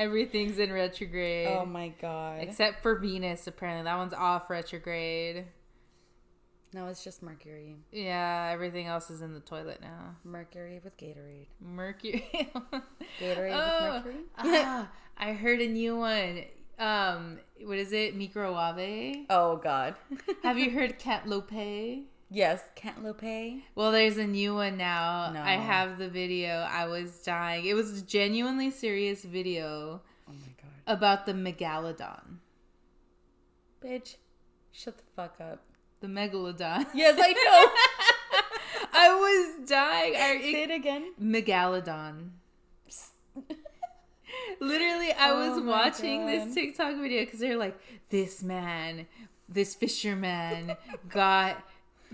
Everything's in retrograde. Oh my god. Except for Venus, apparently. That one's off retrograde. No, it's just Mercury. Yeah, everything else is in the toilet now. Mercury with Gatorade. Mercury. Gatorade with Mercury? I heard a new one. What is it? Microwave? Oh, God. Have you heard cantaloupe? Yes, cantaloupe. Well, there's a new one now. No. I have the video. I was dying. It was a genuinely serious video. Oh, my God. About the megalodon. Bitch, shut the fuck up. The megalodon. Yes, I know. I was dying. Say it again. Megalodon. Literally, I was watching this TikTok video because they're like, this fisherman got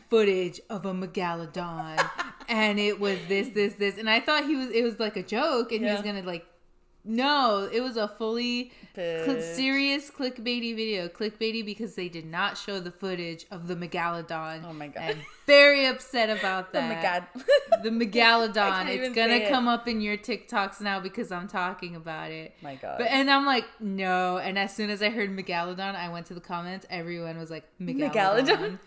footage of a megalodon and it was this. And I thought it was like a joke and he was going to like, no, it was a fully serious clickbaity video. Clickbaity because they did not show the footage of the megalodon. Oh my God. I'm very upset about that. The megalodon. It's going to come up in your TikToks now because I'm talking about it. My God. And I'm like, no. And as soon as I heard megalodon, I went to the comments. Everyone was like, megalodon.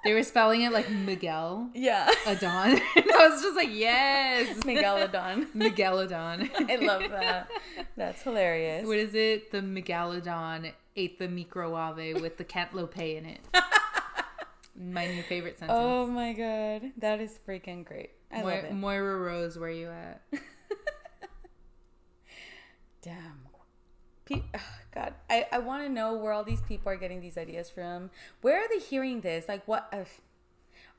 They were spelling it like Miguel. Yeah. Adon. And I was just like, yes. Megalodon. Megalodon. I love that. That's hilarious. What is it? The megalodon ate the microwave with the cantaloupe in it. My new favorite sentence. Oh my God. That is freaking great. I love it. Moira Rose, where you at? Damn. God, I want to know where all these people are getting these ideas from. Where are they hearing this? Like, what?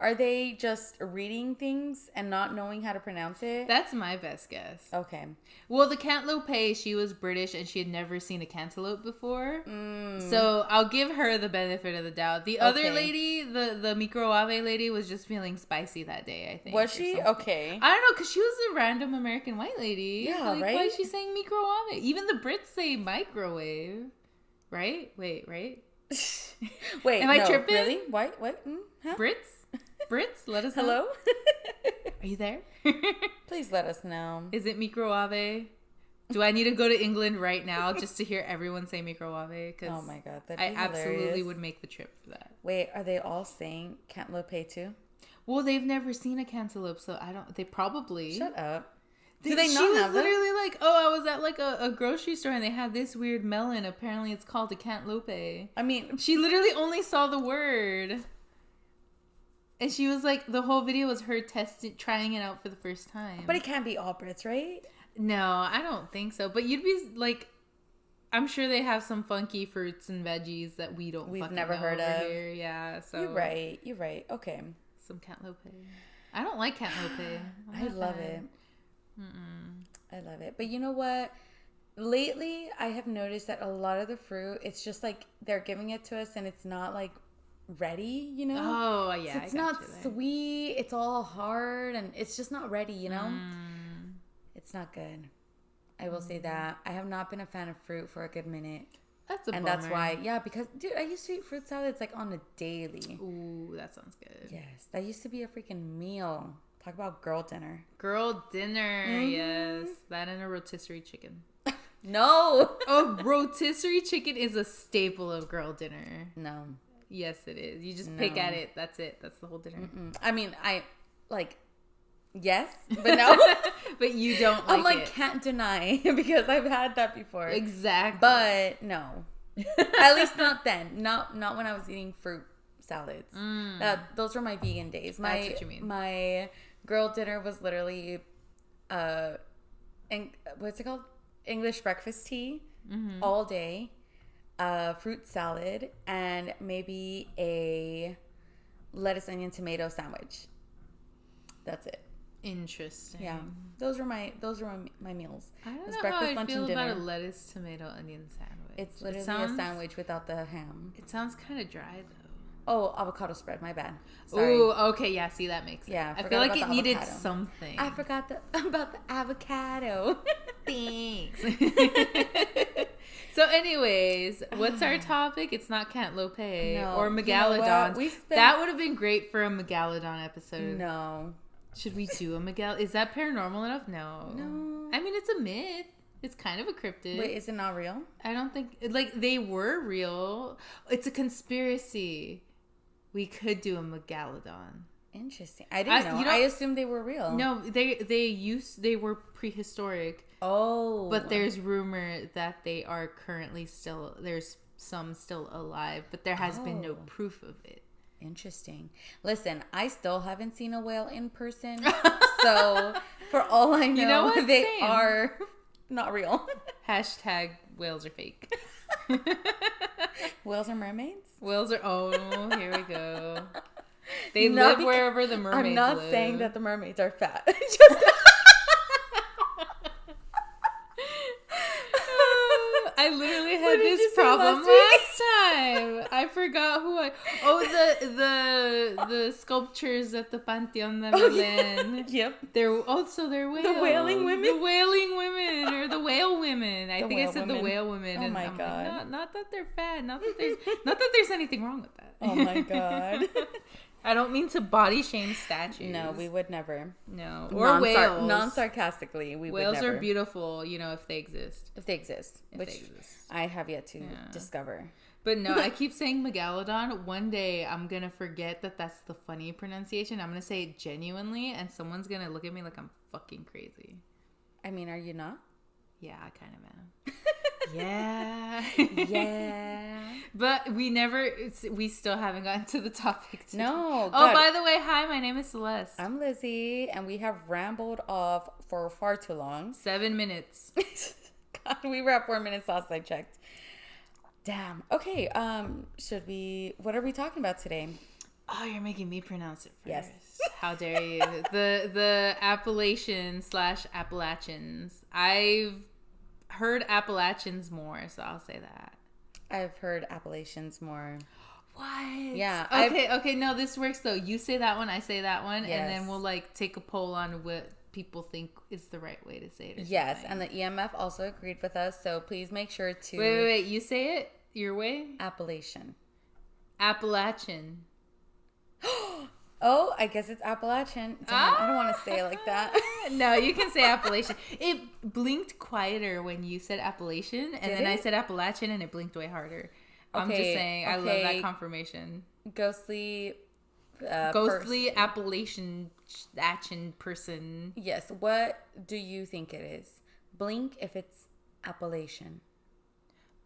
Are they just reading things and not knowing how to pronounce it? That's my best guess. Okay. Well, the cantaloupe, she was British and she had never seen a cantaloupe before. So I'll give her the benefit of the doubt. The other lady, the microwave lady, was just feeling spicy that day, I think. Was she? Okay. I don't know, because she was a random American white lady. Yeah, like, right? Why is she saying microwave? Even the Brits say microwave. Right? Wait. Wait, am I tripping? Really? What? Huh? Brits, let us know. Hello? Are you there? Please let us know. Is it microwave? Do I need to go to England right now just to hear everyone say microwave? Oh my God, that'd be absolutely would make the trip for that. Wait, are they all saying cantaloupe too? Well, they've never seen a cantaloupe, so I don't. They probably. Shut up. Do they not have them? She was literally like, oh, I was at like a grocery store and they had this weird melon. Apparently, it's called a cantaloupe. I mean, she literally only saw the word. And she was like, the whole video was her trying it out for the first time. But it can't be all Brits, right? No, I don't think so. But you'd be like, I'm sure they have some funky fruits and veggies that we've never heard of here. Yeah, so you're right. Okay, some cantaloupe. I don't like cantaloupe. I love it. I love it. But you know what? Lately, I have noticed that a lot of the fruit, it's just like they're giving it to us, and it's not like ready, you know? Oh, yeah. So it's not sweet. It's all hard and it's just not ready, you know? It's not good. I will say that. I have not been a fan of fruit for a good minute. That's a bummer. And that's why, because, dude, I used to eat fruit salads like on a daily. Ooh, that sounds good. Yes. That used to be a freaking meal. Talk about girl dinner. Girl dinner, yes. That and a rotisserie chicken. No! A rotisserie chicken is a staple of girl dinner. No. Yes, it is. You just pick at it. That's it. That's the whole dinner. I mean, yes, but no. But you don't like it. I'm like, can't deny because I've had that before. Exactly. But no. At least not then. Not when I was eating fruit salads. Those were my vegan days. That's what you mean. My girl dinner was literally, what's it called? English breakfast tea all day. Fruit salad, and maybe a lettuce, onion, tomato sandwich. That's it. Interesting. Yeah, those were my meals. I don't know how I feel about a lettuce, tomato, onion sandwich. It's literally a sandwich without the ham. It sounds kind of dry though. Oh, avocado spread. My bad. Sorry. Ooh, okay. Yeah, see, that makes sense. Yeah, I feel like it needed avocado. something. I forgot about the avocado. Thanks. So anyways, what's our topic? It's not cantaloupe or megalodons. You know that would have been great for a megalodon episode. No. Should we do a Is that paranormal enough? No. No. I mean, it's a myth. It's kind of a cryptid. Wait, is it not real? I don't think... Like, they were real. It's a conspiracy. We could do a megalodon. Interesting. I didn't know. I assumed they were real. No, they were prehistoric. Oh. But there's rumor that they are currently still... There's some still alive, but there has been no proof of it. Interesting. Listen, I still haven't seen a whale in person. So, for all I know, they are not real. Hashtag whales are fake. Whales are mermaids? Whales are... Oh, here we go. They live wherever the mermaids live. I'm not saying that the mermaids are fat. Just... I literally had this problem last time. I forgot who I... Oh, the sculptures at the Panteón de Belén. Yep. They're whales. The wailing women? The wailing women, or the whale women. I think I said the whale women. Oh, my God. Like, not that they're fat. Not that there's anything wrong with that. Oh, my God. I don't mean to body shame statues. No, we would never. No. Or whales. Non-sarcastically, we would never. Whales are beautiful, if they exist. If they exist. Which I have yet to discover. But no, I keep saying megalodon. One day I'm going to forget that that's the funny pronunciation. I'm going to say it genuinely, and someone's going to look at me like I'm fucking crazy. I mean, are you not? Yeah, I kind of am. Yeah. Yeah. But we still haven't gotten to the topic today. No. Oh, by the way, hi, my name is Celeste. I'm Lizzie, and we have rambled off for far too long. 7 minutes. God, we were at 4 minutes last I checked. Damn. Okay, what are we talking about today? Oh, you're making me pronounce it first. Yes. How dare you? The Appalachians. I've heard Appalachians more, so I'll say that. I've heard Appalachians more. What? Yeah. Okay, no, this works though. You say that one, I say that one, yes. And then we'll take a poll on what people think is the right way to say it. Yes, and the EMF also agreed with us, so please make sure to... Wait, you say it your way? Appalachian. Oh, I guess it's Appalachian. Damn, I don't want to say it like that. No, you can say Appalachian. It blinked quieter when you said Appalachian, and then I said Appalachian, and it blinked way harder. Okay, I'm just saying, I love that confirmation. Ghostly Appalachian person. Yes, what do you think it is? Blink if it's Appalachian.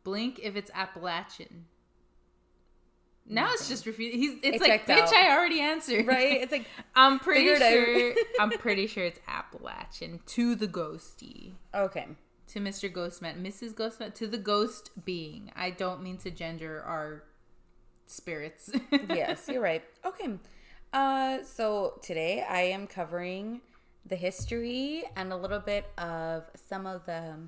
Blink if it's Appalachian. Now it's just refusing. It's like, bitch, I already answered. Right? It's like, I'm pretty sure it's Appalachian. To the ghosty. Okay. To Mr. Ghostman. Mrs. Ghostman. To the ghost being. I don't mean to gender our spirits. Yes, you're right. Okay. So today I am covering the history and a little bit of some of the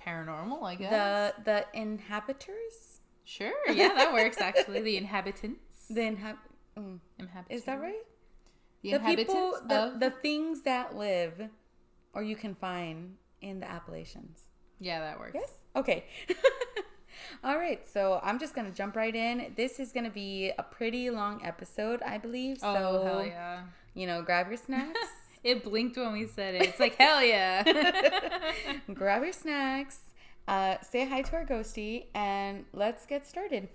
paranormal, I guess. The inhabitors. Sure, yeah, that works actually. The inhabitants. Inhabitants. Is that right? The inhabitants people, the things that live or you can find in the Appalachians. Yeah, that works. Yes? Okay. All right, so I'm just going to jump right in. This is going to be a pretty long episode, I believe. Oh, so, hell yeah. Grab your snacks. It blinked when we said it. It's like, hell yeah. Grab your snacks. Say hi to our ghostie, and let's get started.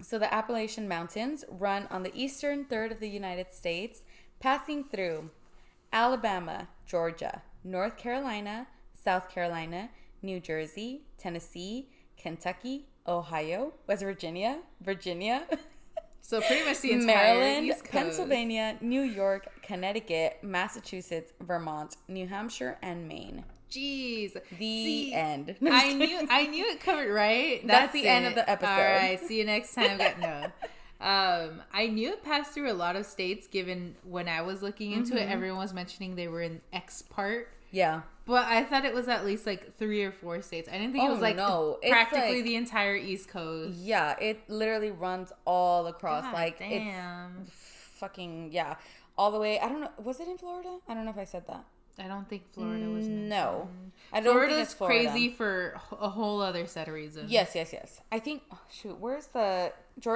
So the Appalachian Mountains run on the eastern third of the United States, passing through Alabama, Georgia, North Carolina, South Carolina, New Jersey, Tennessee, Kentucky, Ohio, West Virginia, so pretty much the entire Maryland, East Coast. Pennsylvania, New York, Connecticut, Massachusetts, Vermont, New Hampshire, and Maine. Jeez. The end. I knew it covered, right? That's the end of the episode. All right. See you next time. No. I knew it passed through a lot of states, given when I was looking into it, everyone was mentioning they were in X part. Yeah. But I thought it was at least 3 or 4 states. I didn't think it was practically the entire East Coast. Yeah. It literally runs all across. God, damn. It's fucking, yeah. All the way. I don't know. Was it in Florida? I don't know if I said that. I don't think Florida was mentioned. No. I don't think it's Florida. Crazy for a whole other set of reasons. Yes. I think, where's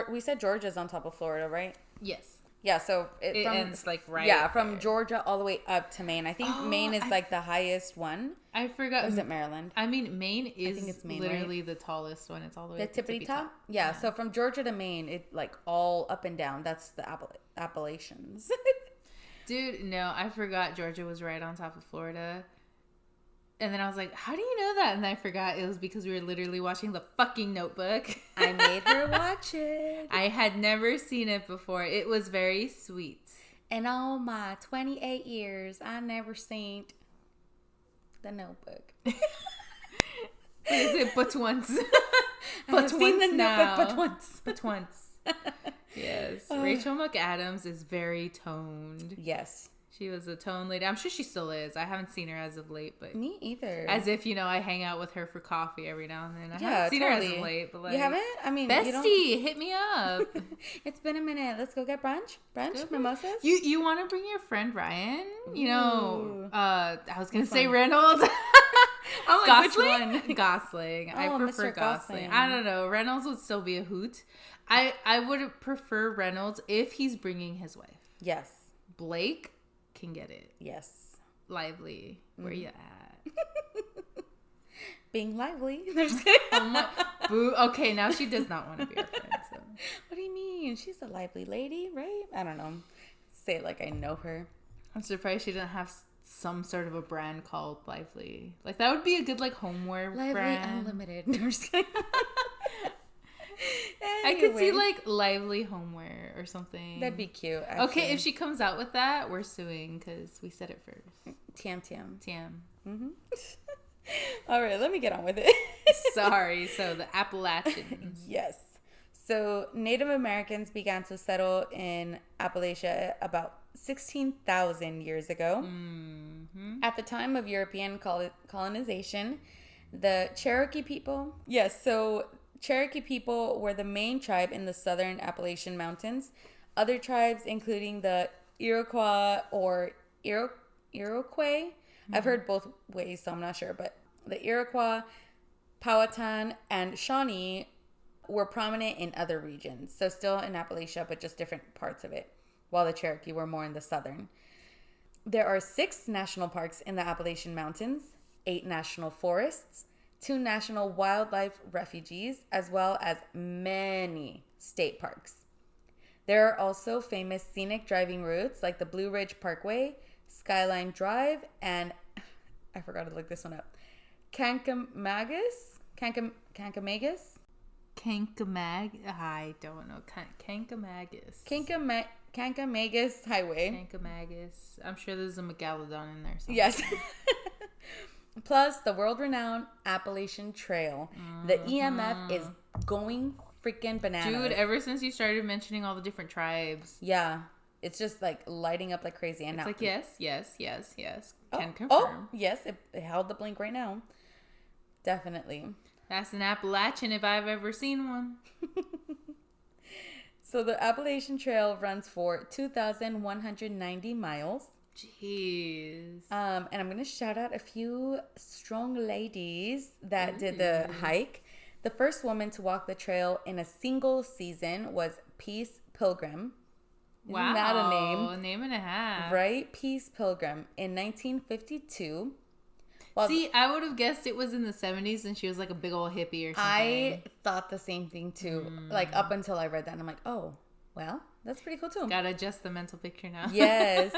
we said Georgia's on top of Florida, right? Yes. Yeah, so it ends like right. Yeah, from there. Georgia all the way up to Maine. I think Maine is like the highest one. I forgot. Or is it Maryland? I mean, Maine is it's Maine, literally right? the tallest one. It's all the way The to tippity top? Yeah, so from Georgia to Maine, it like all up and down. That's the Appalachians. Dude, no, I forgot Georgia was right on top of Florida. And then I was like, how do you know that? And I forgot it was because we were literally watching The fucking Notebook. I made her watch it. I had never seen it before. It was very sweet. In all my 28 years, I never seen The Notebook. What is it? But once. I have seen The Notebook but once. But once. Yes. Rachel McAdams is very toned. Yes. She was a tone lady. I'm sure she still is. I haven't seen her as of late, but me either. As if, you know, I hang out with her for coffee every now and then. I haven't seen her as of late, but like, you haven't? I mean, bestie, hit me up. It's been a minute. Let's go get brunch. Mimosas. You want to bring your friend Ryan? You know, I was gonna say one? Reynolds. Oh, Gosling? which one? Gosling. I prefer Mr. Gosling. I don't know. Reynolds would still be a hoot. I would prefer Reynolds if he's bringing his wife. Yes. Blake can get it. Yes. Lively. Where you at? Being lively. Oh my, boo. Okay, now she does not want to be our friend. So. What do you mean? She's a lively lady, right? I don't know. Say it like I know her. I'm surprised she didn't have some sort of a brand called Lively. Like, that would be a good, like, homeware Lively brand. Unlimited. No, I'm just kidding. I could see, like, Lively homeware or something. That'd be cute, actually. Okay, if she comes out with that, we're suing because we said it first. Tam. Mm-hmm. All right, let me get on with it. Sorry. So, the Appalachians. Yes. So, Native Americans began to settle in Appalachia about 16,000 years ago. Mm-hmm. At the time of European colonization, the Cherokee people... Yes, so... Cherokee people were the main tribe in the southern Appalachian Mountains. Other tribes, including the Iroquois or Iroquois, mm-hmm. I've heard both ways, so I'm not sure, but the Iroquois, Powhatan, and Shawnee were prominent in other regions. So still in Appalachia, but just different parts of it, while the Cherokee were more in the southern. There are 6 national parks in the Appalachian Mountains, 8 national forests, 2 national wildlife refuges, as well as many state parks. There are also famous scenic driving routes like the Blue Ridge Parkway, Skyline Drive, and I forgot to look this one up. Kankamagus? I don't know. Kankamagus. Kankamagus Highway. Kankamagus. I'm sure there's a MacLeod in there somewhere. Yes. Plus, the world-renowned Appalachian Trail. Mm-hmm. The EMF is going freaking bananas. Dude, ever since you started mentioning all the different tribes. Yeah. It's just, like, lighting up like crazy. And it's now, like, yes. Can confirm. Oh, yes. It held the blink right now. Definitely. That's an Appalachian if I've ever seen one. So, the Appalachian Trail runs for 2,190 miles. Jeez. And I'm going to shout out a few strong ladies that did the hike. The first woman to walk the trail in a single season was Peace Pilgrim. Wow. Isn't that a name? A name and a half. Right? Peace Pilgrim in 1952. Well, see, I would have guessed it was in the 70s and she was like a big old hippie or something. I thought the same thing too. Like up until I read that and I'm like, oh, well, that's pretty cool too. Gotta adjust the mental picture now. Yes.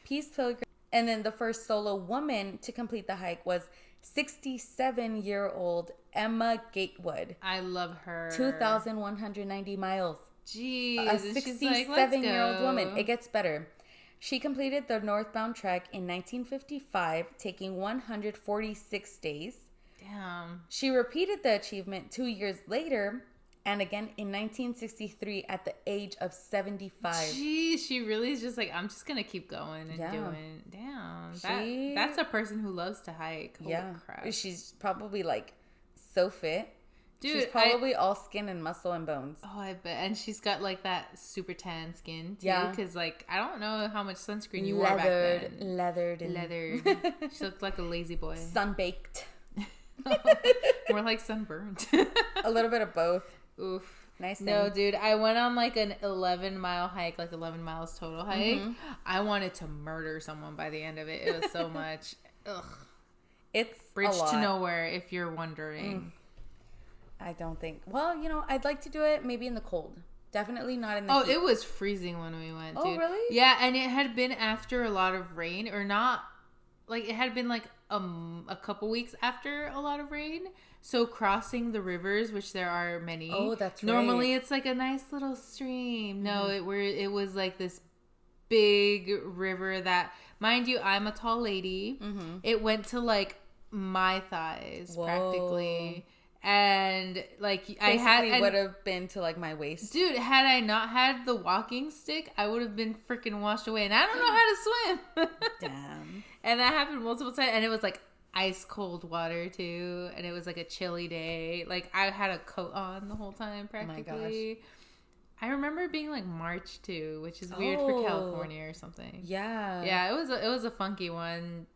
Peace Pilgrim. And then the first solo woman to complete the hike was 67-year-old Emma Gatewood. I love her. 2,190 miles. Jeez. A 67-year-old woman. It gets better. She completed the northbound trek in 1955, taking 146 days. Damn. She repeated the achievement 2 years later, and again in 1963 at the age of 75. Jeez, she really is just like, I'm just going to keep going and doing. Damn. That's a person who loves to hike. Holy crap. She's probably like so fit. Dude, she's probably all skin and muscle and bones. Oh, I bet. And she's got like that super tan skin too. Yeah. Because like, I don't know how much sunscreen you wore back then. Leathered. She looked like a lazy boy. Sunbaked. More like sunburned. A little bit of both. Oof. Nice. No, dude, I went on like an 11-mile hike, like 11 miles total hike. Mm-hmm. I wanted to murder someone by the end of it. It was so much. Ugh. It's Bridge to nowhere, if you're wondering. I don't think. Well, I'd like to do it maybe in the cold. Definitely not in the heat. It was freezing when we went, dude. Oh, really? Yeah, and it had been after a lot of rain, or not, like, it had been, like, a couple weeks after a lot of rain. So crossing the rivers, which there are many. Oh, that's right. Normally, it's, like, a nice little stream. No, it was, like, this big river that, mind you, I'm a tall lady. Mm-hmm. It went to, like, my thighs, practically. And like basically would have been to like my waist. Dude, had I not had the walking stick, I would have been freaking washed away. And I don't know how to swim. Damn. And that happened multiple times. And it was like ice cold water too. And it was like a chilly day. Like I had a coat on the whole time practically. Oh my gosh. I remember being like March too, which is weird for California or something. Yeah. Yeah, it was a funky one.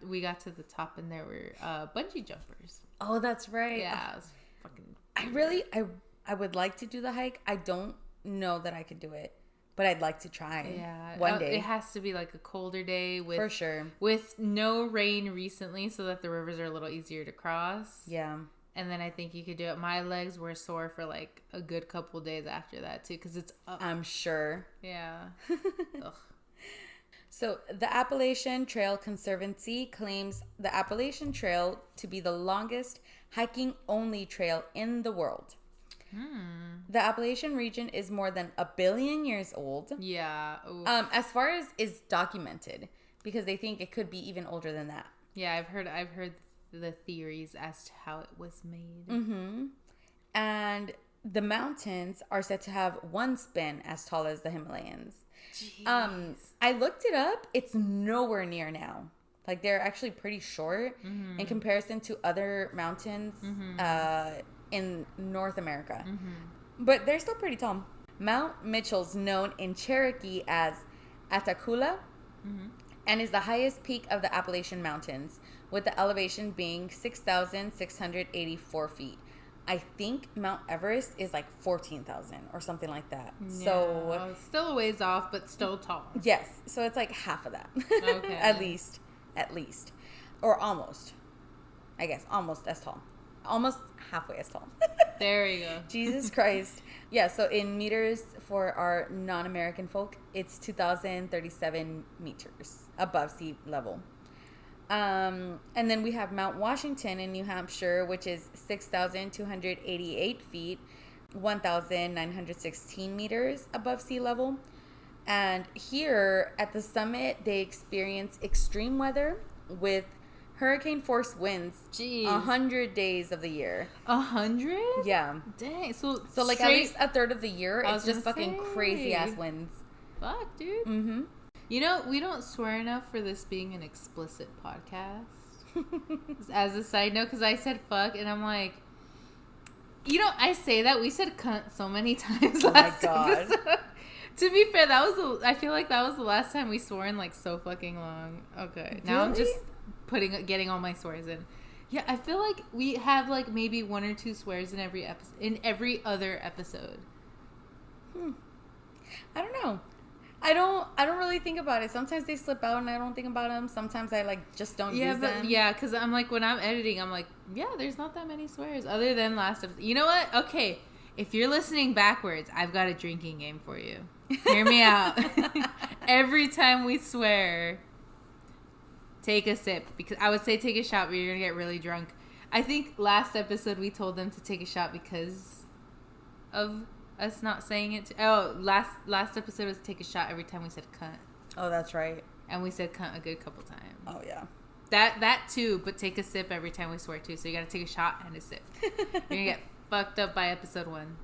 We got to the top and there were bungee jumpers. Oh, that's right. Yeah, it was fucking weird. I would like to do the hike. I don't know that I could do it, but I'd like to try. Yeah, one day. It has to be like a colder day with for sure, with no rain recently, so that the rivers are a little easier to cross. Yeah, and then I think you could do it. My legs were sore for like a good couple days after that too, because it's up. I'm sure. Yeah. Ugh. So, the Appalachian Trail Conservancy claims the Appalachian Trail to be the longest hiking-only trail in the world. The Appalachian region is more than 1 billion years old. Yeah. As far as is documented, because they think it could be even older than that. Yeah, I've heard the theories as to how it was made. Mm-hmm. And the mountains are said to have one spin as tall as the Himalayas. Jeez. I looked it up. It's nowhere near now. Like they're actually pretty short in comparison to other mountains in North America. But they're still pretty tall. Mount Mitchell's known in Cherokee as Attacula and is the highest peak of the Appalachian Mountains, with the elevation being 6,684 feet. I think Mount Everest is like 14,000 or something like that. Yeah, so still a ways off, but still tall. Yes. So it's like half of that. Okay. At least. Or almost. I guess almost as tall. Almost halfway as tall. There you go. Jesus Christ. Yeah, so in meters for our non-American folk, it's 2,037 meters above sea level. And then we have Mount Washington in New Hampshire, which is 6,288 feet, 1,916 meters above sea level. And here at the summit, they experience extreme weather with hurricane force winds 100 days of the year. 100? Yeah. Dang. So like at least a third of the year, it's just fucking crazy ass winds. Fuck, dude. Mm-hmm. You know, we don't swear enough for this being an explicit podcast. As a side note, because I said fuck, and I'm like, I say that. We said cunt so many times last episode. To be fair, I feel like that was the last time we swore in like so fucking long. Okay. Now I'm just getting all my swears in. Yeah, I feel like we have like maybe 1 or 2 swears in every every other episode. I don't know. I don't really think about it. Sometimes they slip out and I don't think about them. Sometimes I like just don't use them. Yeah, because I'm like, when I'm editing, I'm like, yeah, there's not that many swears other than last episode. You know what? Okay, if you're listening backwards, I've got a drinking game for you. Hear me out. Every time we swear, take a sip. Because I would say take a shot, but you're going to get really drunk. I think last episode we told them to take a shot because of us not saying it. Last episode was take a shot every time we said cunt. Oh, that's right. And we said cunt a good couple times. Oh, yeah. That too, but take a sip every time we swear too. So you got to take a shot and a sip. You're going to get fucked up by episode 1.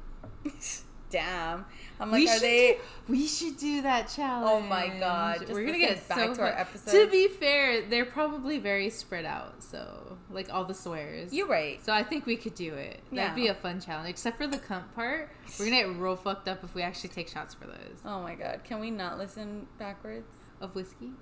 Damn. I'm like, we should do that challenge. Oh my god. We're going to get back to our episodes. To be fair, they're probably very spread out. So, like all the swears. You're right. So I think we could do it. That'd be a fun challenge. Except for the cunt part. We're going to get real fucked up if we actually take shots for those. Oh my god. Can we not listen backwards? Of whiskey?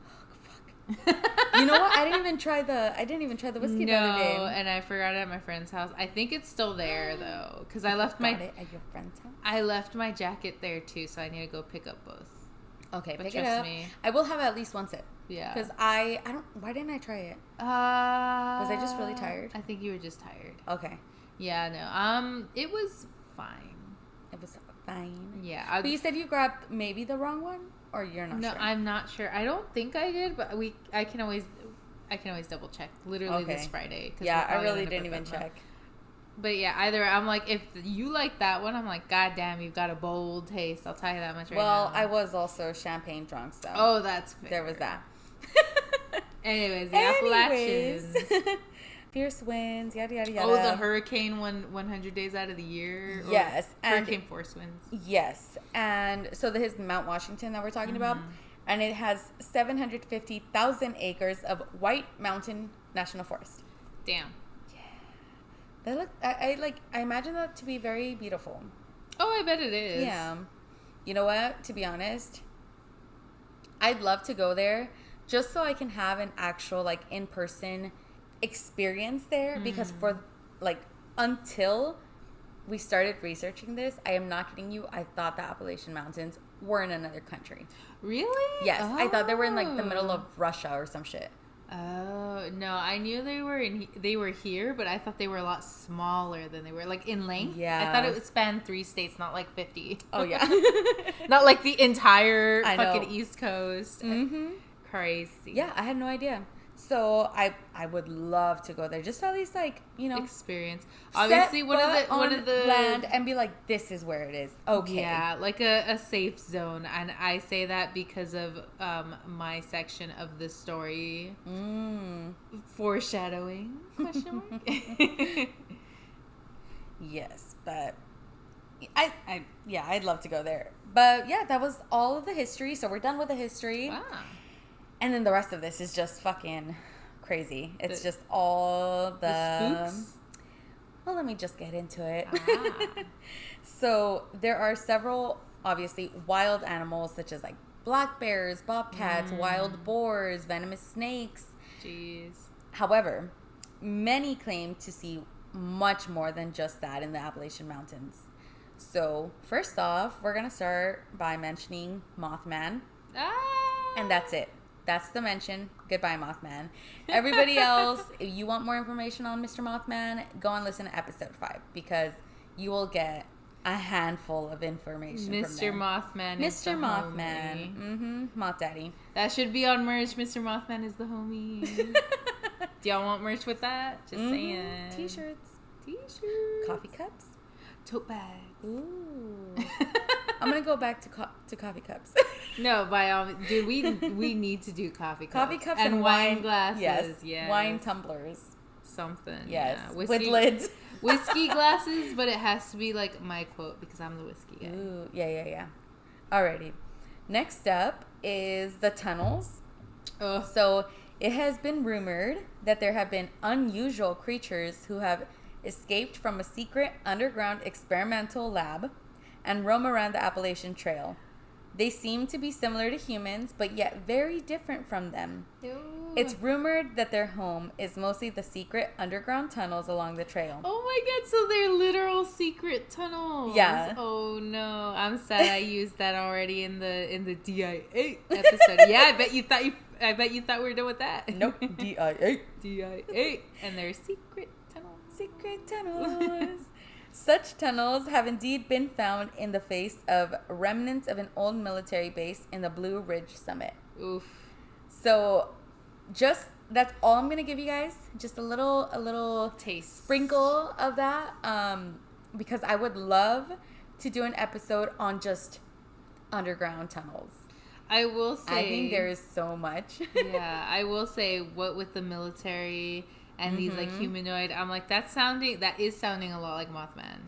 Oh, fuck. You know what? I didn't even try the whiskey the other day. No, and I forgot it at my friend's house. I think it's still there though, because I left it at your friend's house. I left my jacket there too, so I need to go pick up both. Okay, but pick it up. Me. I will have at least one sip. Yeah. Because I don't. Why didn't I try it? Was I just really tired? I think you were just tired. Okay. Yeah. No. It was fine. It was fine. Yeah. But you said you grabbed maybe the wrong one, or you're not sure? No, I'm not sure. I don't think I did, but I can always double check. Literally this Friday. Yeah, I really didn't even check. But yeah, either I'm like, if you like that one, I'm like, God damn, you've got a bold taste. I'll tell you that much right now. Well, I was also champagne drunk, so. Oh, that's fair. There was that. Anyways, the Appalachians. Fierce winds, yada, yada, yada. Oh, the hurricane 100 days out of the year? Yes. Hurricane force winds. Yes. And so his Mount Washington that we're talking about, and it has 750,000 acres of White Mountain National Forest. Damn. They look. I imagine that to be very beautiful. Oh, I bet it is. Yeah. You know what? To be honest, I'd love to go there just so I can have an actual like in-person experience there. Because for like until we started researching this, I am not kidding you. I thought the Appalachian Mountains were in another country. Really? Yes, I thought they were in like the middle of Russia or some shit. Oh no! I knew they were here, but I thought they were a lot smaller than they were, like in length. Yeah, I thought it would span 3 states, not like 50. Oh yeah, not like the entire fucking East Coast. Mm-hmm. Crazy. Yeah, I had no idea. So I would love to go there just to at least like experience. Obviously, one of the land and be like, this is where it is. Okay. Yeah, like a safe zone, and I say that because of my section of the story. Foreshadowing? Question mark. Yes, but I'd love to go there. But yeah, that was all of the history. So we're done with the history. Wow. And then the rest of this is just fucking crazy. It's just all the spooks? Well, let me just get into it. So there are several, obviously, wild animals such as like black bears, bobcats, wild boars, venomous snakes. Jeez. However, many claim to see much more than just that in the Appalachian Mountains. So first off, we're going to start by mentioning Mothman. And that's it. That's the mention. Goodbye, Mothman. Everybody else, if you want more information on Mr. Mothman, go and listen to episode 5 because you will get a handful of information Mr. Mothman is the Mothman. Homie. Moth Daddy. That should be on merch. Mr. Mothman is the homie. Do y'all want merch with that? Just saying. T-shirts. Coffee cups. Tote bags. Ooh. I'm gonna go back to coffee cups. No, by all means, dude, we need to do coffee cups. Coffee cups and wine glasses. Yes. Wine tumblers. Something. Yes. Yeah. With lids. Whiskey glasses, but it has to be like my quote because I'm the whiskey guy. Ooh, yeah. Alrighty. Next up is the tunnels. Oh. So it has been rumored that there have been unusual creatures who have escaped from a secret underground experimental lab and roam around the Appalachian Trail. They seem to be similar to humans, but yet very different from them. Ew. It's rumored that their home is mostly the secret underground tunnels along the trail. Oh my god, so they're literal secret tunnels. Yeah. Oh no, I'm sad I used that already in the DIA episode. Yeah, I bet you thought we were done with that. Nope. DIA. DIA. And they're secret tunnels. Secret tunnels. Such tunnels have indeed been found in the face of remnants of an old military base in the Blue Ridge Summit. Oof. So, that's all I'm gonna give you guys. Just a little taste, sprinkle of that. Because I would love to do an episode on just underground tunnels. I will say, I think there is so much. Yeah, I will say, what with the military and these like humanoid, I'm like, that is sounding a lot like Mothman.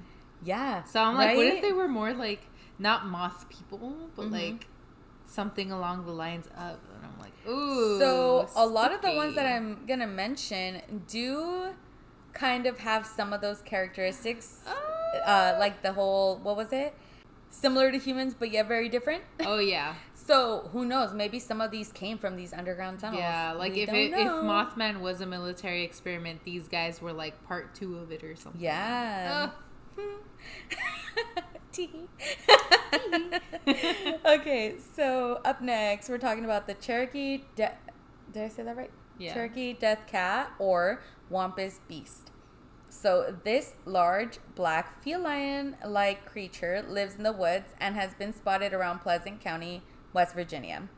Yeah. So I'm like, what if they were more like not moth people, but like something along the lines of? And I'm like, ooh. So spooky. a lot of the ones that I'm gonna mention do kind of have some of those characteristics, like the whole, what was it? similar to humans, but yet very different. Oh, yeah. So, who knows? Maybe some of these came from these underground tunnels. Yeah, like if Mothman was a military experiment, these guys were like part 2 of it or something. Yeah. Okay, so up next, we're talking about the Cherokee... Did I say that right? Yeah. Cherokee death cat or Wampus beast. So this large, black, feline-like creature lives in the woods and has been spotted around Pleasant County, West Virginia.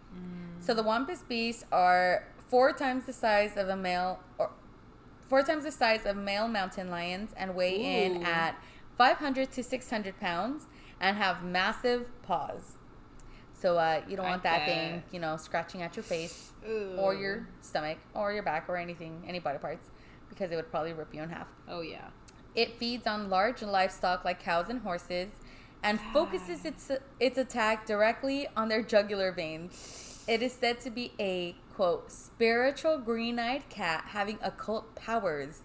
So the Wampus beasts are 4 times the size of male mountain lions and weigh in at 500 to 600 pounds and have massive paws. So you don't want that thing, scratching at your face or your stomach or your back or anything, any body parts, because it would probably rip you in half. Oh, yeah. It feeds on large livestock like cows and horses and focuses its attack directly on their jugular veins. It is said to be a, quote, spiritual green-eyed cat having occult powers.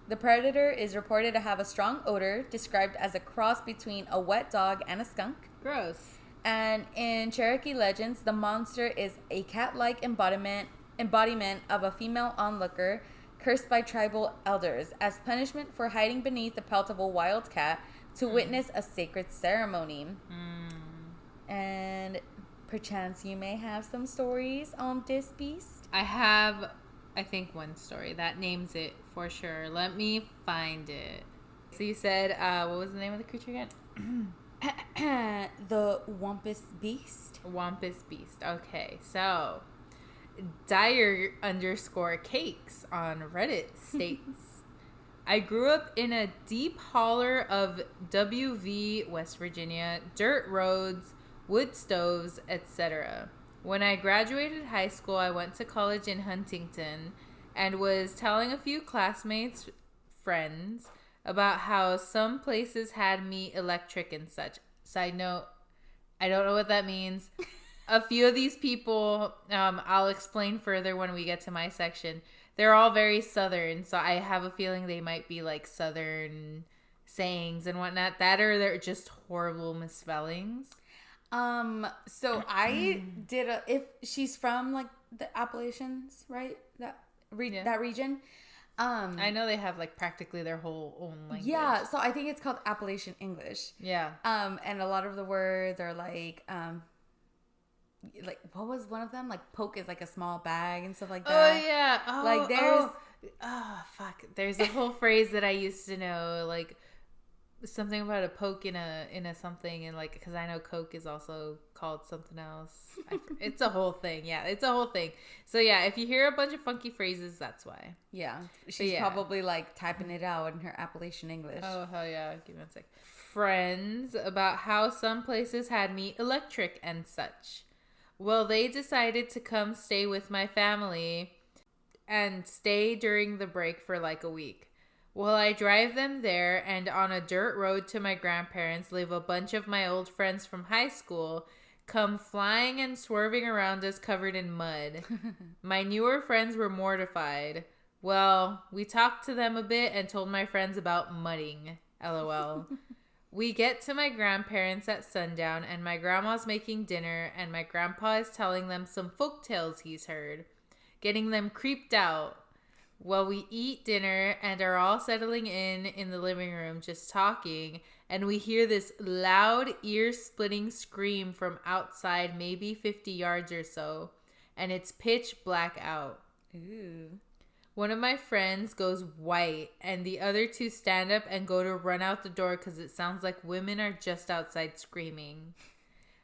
The predator is reported to have a strong odor described as a cross between a wet dog and a skunk. Gross. And in Cherokee legends, the monster is a cat-like embodiment of a female onlooker cursed by tribal elders as punishment for hiding beneath the pelt of a wild cat to witness a sacred ceremony. And perchance you may have some stories on this beast. I have, I think, one story that names it for sure. Let me find it. So you said, what was the name of the creature again? The Wampus beast. Wampus beast. Okay, so Dire_cakes on Reddit states, I grew up in a deep holler of WV, West Virginia, dirt roads, wood stoves, etc. When I graduated high school, I went to college in Huntington and was telling a few classmates, friends, about how some places had me electric and such. Side note, I don't know what that means. A few of these people, I'll explain further when we get to my section. They're all very Southern, so I have a feeling they might be like Southern sayings and whatnot. That or they're just horrible misspellings. So I did if she's from like the Appalachians, right? That region. I know they have like practically their whole own language. Yeah, so I think it's called Appalachian English. Yeah. And a lot of the words are like what was one of them? Like poke is like a small bag and stuff like that. Oh yeah. Oh, like there's fuck. There's a whole phrase that I used to know, like something about a poke in a something, and like because I know Coke is also called something else. It's a whole thing. Yeah, it's a whole thing. So yeah, if you hear a bunch of funky phrases, that's why. Yeah, she's probably like typing it out in her Appalachian English. Oh hell yeah! Give me one sec. Friends about how some places had me electric and such. Well, they decided to come stay with my family and stay during the break for like a week. Well, I drive them there, and on a dirt road to my grandparents live a bunch of my old friends from high school, come flying and swerving around us covered in mud. My newer friends were mortified. Well, we talked to them a bit and told my friends about mudding. LOL. We get to my grandparents at sundown, and my grandma's making dinner, and my grandpa is telling them some folk tales he's heard, getting them creeped out. Well, we eat dinner and are all settling in the living room, just talking, and we hear this loud, ear-splitting scream from outside, maybe 50 yards or so, and it's pitch black out. Ooh. One of my friends goes white, and the other two stand up and go to run out the door because it sounds like women are just outside screaming.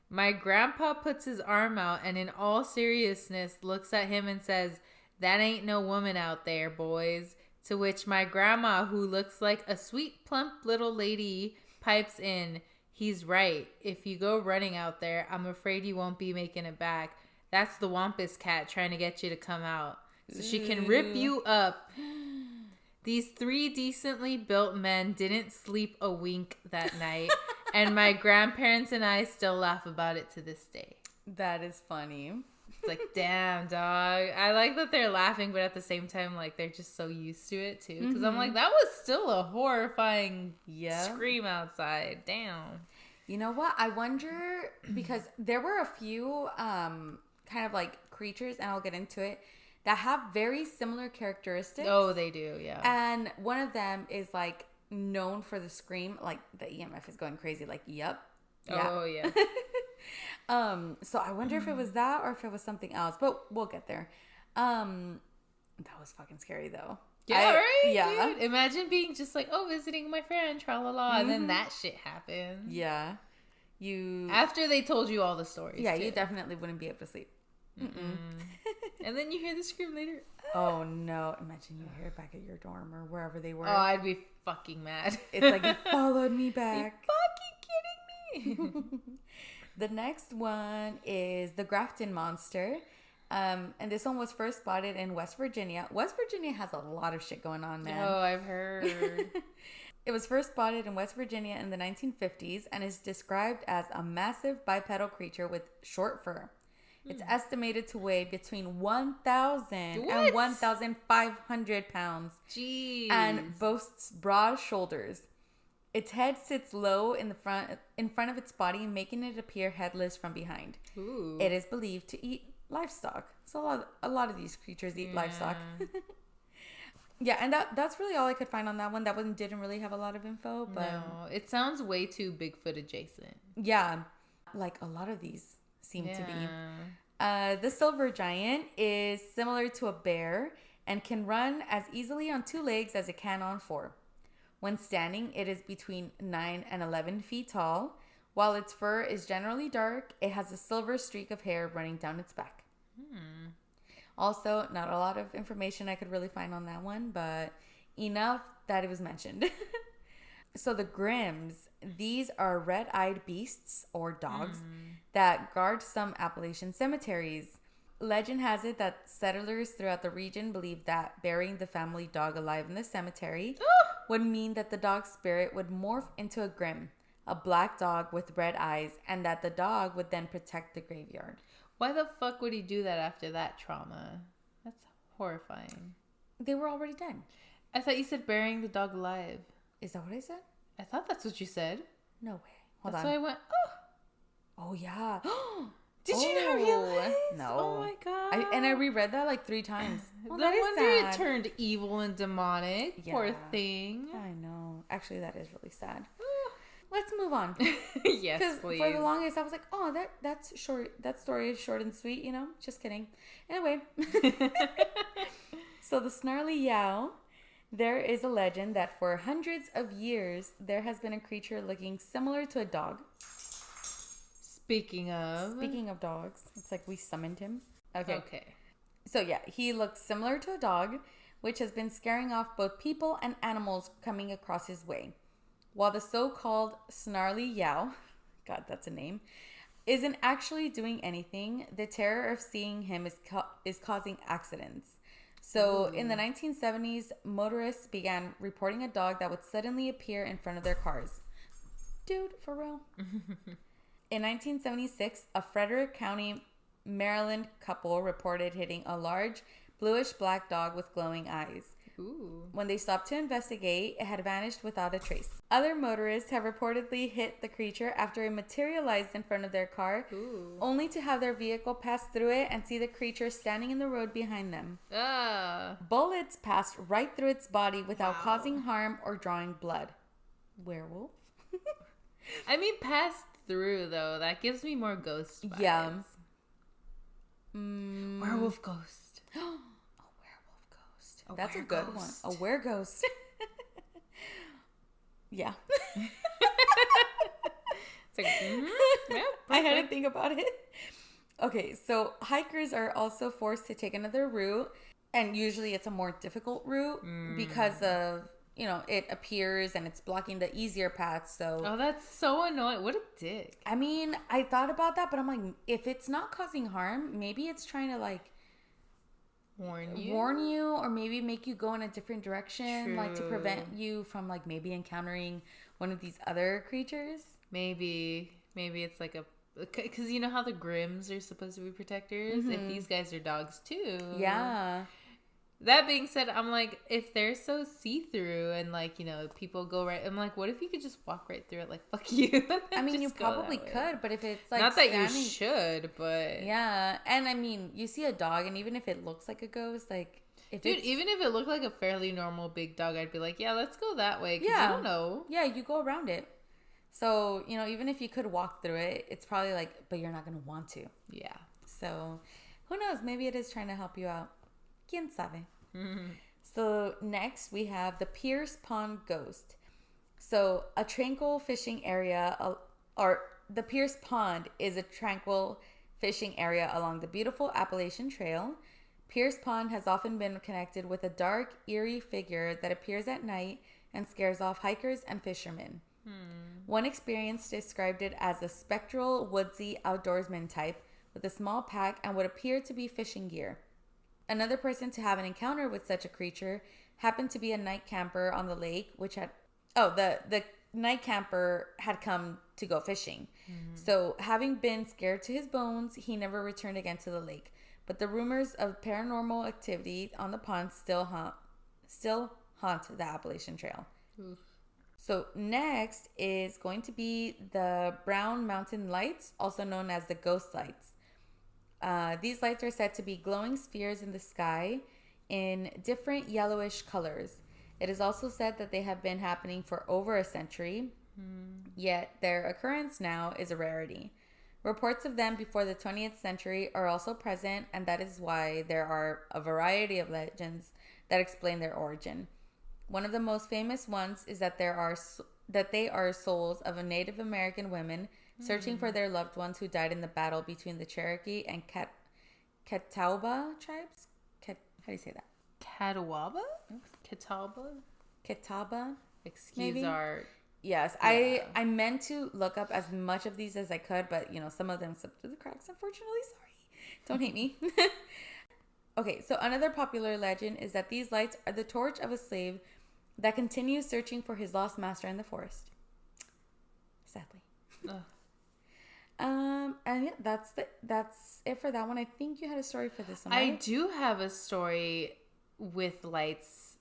My grandpa puts his arm out and in all seriousness looks at him and says, "That ain't no woman out there, boys." To which my grandma, who looks like a sweet, plump little lady, pipes in, "He's right. If you go running out there, I'm afraid you won't be making it back. That's the Wampus cat trying to get you to come out, so she can rip you up." These 3 decently built men didn't sleep a wink that night, and my grandparents and I still laugh about it to this day. That is funny. It's like, damn, dog. I like that they're laughing, but at the same time, like, they're just so used to it, too. Because I'm like, that was still a horrifying scream outside. Damn. You know what? I wonder, because there were a few kind of like creatures, and I'll get into it, that have very similar characteristics. Oh, they do, yeah. And one of them is like known for the scream, like the EMF is going crazy, like, yep. Yeah. Oh, yeah. So I wonder if it was that or if it was something else, but we'll get there. That was fucking scary though. Yeah, right? Yeah. Dude, imagine being just like, oh, visiting my friend, tra-la-la, and then that shit happens. Yeah. After they told you all the stories. Yeah, too. you definitely wouldn't be able to sleep. And then you hear the scream later. Oh no! Imagine you hear it back at your dorm or wherever they were. Oh, I'd be fucking mad. It's like it followed me back. Are you fucking kidding me? The next one is the Grafton Monster. And this one was first spotted in West Virginia. West Virginia has a lot of shit going on, man. Oh, I've heard. It was first spotted in West Virginia in the 1950s and is described as a massive bipedal creature with short fur. It's estimated to weigh between 1,000 and 1,500 pounds. Jeez. And boasts broad shoulders. Its head sits low in front of its body, making it appear headless from behind. Ooh. It is believed to eat livestock. So a lot of these creatures eat livestock. Yeah, and that's really all I could find on that one. That one didn't really have a lot of info, but no, it sounds way too Bigfoot adjacent. Yeah, like a lot of these seem to be. The silver giant is similar to a bear and can run as easily on 2 legs as it can on 4. When standing, it is between 9 and 11 feet tall. While its fur is generally dark, it has a silver streak of hair running down its back. Also, not a lot of information I could really find on that one, but enough that it was mentioned. So the Grims, these are red-eyed beasts or dogs that guard some Appalachian cemeteries. Legend has it that settlers throughout the region believe that burying the family dog alive in the cemetery would mean that the dog's spirit would morph into a Grim, a black dog with red eyes, and that the dog would then protect the graveyard. Why the fuck would he do that after that trauma? That's horrifying. They were already dead. I thought you said burying the dog alive. Is that what I said? I thought that's what you said. No way. Hold that's on. why I went, Oh, yeah. Did you not realize? No. Oh my god. I reread that like 3 times. Well, no wonder it turned evil and demonic. Yeah. Poor thing. I know. Actually, that is really sad. Let's move on. Yes, please. For the longest, I was like, oh, that's short. That story is short and sweet, you know? Just kidding. Anyway. So the snarly yow. There is a legend that for hundreds of years, there has been a creature looking similar to a dog. Speaking of dogs, it's like we summoned him. Okay. So yeah, he looked similar to a dog, which has been scaring off both people and animals coming across his way. While the so-called snarly yow, God, that's a name, isn't actually doing anything, the terror of seeing him is causing accidents. So in the 1970s, motorists began reporting a dog that would suddenly appear in front of their cars. Dude, for real. In 1976, a Frederick County, Maryland couple reported hitting a large bluish-black dog with glowing eyes. Ooh. When they stopped to investigate, it had vanished without a trace. Other motorists have reportedly hit the creature after it materialized in front of their car, only to have their vehicle pass through it and see the creature standing in the road behind them. Bullets passed right through its body without causing harm or drawing blood. Werewolf? I mean, passed through, though. That gives me more ghost vibes. Yeah. Werewolf ghost. That's a good one. A wereghost. Yeah. It's like, yeah, I had to think about it. Okay, so hikers are also forced to take another route, and usually it's a more difficult route because of, it appears and it's blocking the easier paths. So that's so annoying. What a dick. I mean, I thought about that, but I'm like, if it's not causing harm, maybe it's trying to like warn you, or maybe make you go in a different direction. True. Like to prevent you from like maybe encountering one of these other creatures. Maybe it's like because you know how the Grims are supposed to be protectors. If these guys are dogs too, That being said, I'm like, if they're so see-through and like, you know, people go right, I'm like, what if you could just walk right through it? Like, fuck you. I mean, you probably could, but if it's like not that you should, but yeah. And I mean, you see a dog, and even if it looks like a ghost, like even if it looked like a fairly normal big dog, I'd be like, yeah, let's go that way. Yeah, I don't know. Yeah, you go around it. So, you know, even if you could walk through it, it's probably like, but you're not gonna want to. Yeah. So, who knows? Maybe it is trying to help you out. Quién sabe. So next we have the Pierce Pond Ghost. So a tranquil fishing area, or the Pierce Pond is a tranquil fishing area along the beautiful Appalachian Trail. Pierce Pond has often been connected with a dark, eerie figure that appears at night and scares off hikers and fishermen. One experience described it as a spectral, woodsy outdoorsman type with a small pack and what appeared to be fishing gear. Another person to have an encounter with such a creature happened to be a night camper on the lake, the night camper had come to go fishing. So, having been scared to his bones, he never returned again to the lake. But the rumors of paranormal activity on the pond still haunt the Appalachian Trail. Oof. So, next is going to be the Brown Mountain Lights, also known as the Ghost Lights. These lights are said to be glowing spheres in the sky in different yellowish colors. It is also said that they have been happening for over a century, yet their occurrence now is a rarity. Reports of them before the 20th century are also present, and that is why there are a variety of legends that explain their origin. One of the most famous ones is that they are souls of Native American women searching for their loved ones who died in the battle between the Cherokee and Catawba tribes. How do you say that? Catawba? Catawba? Excuse maybe? our... Yes, yeah. I meant to look up as much of these as I could, but, you know, some of them slipped through the cracks, unfortunately. Sorry. Don't hate me. Okay, so another popular legend is that these lights are the torch of a slave that continues searching for his lost master in the forest. Sadly. And yeah, that's it for that one. I think you had a story for this one, right? I do have a story with lights,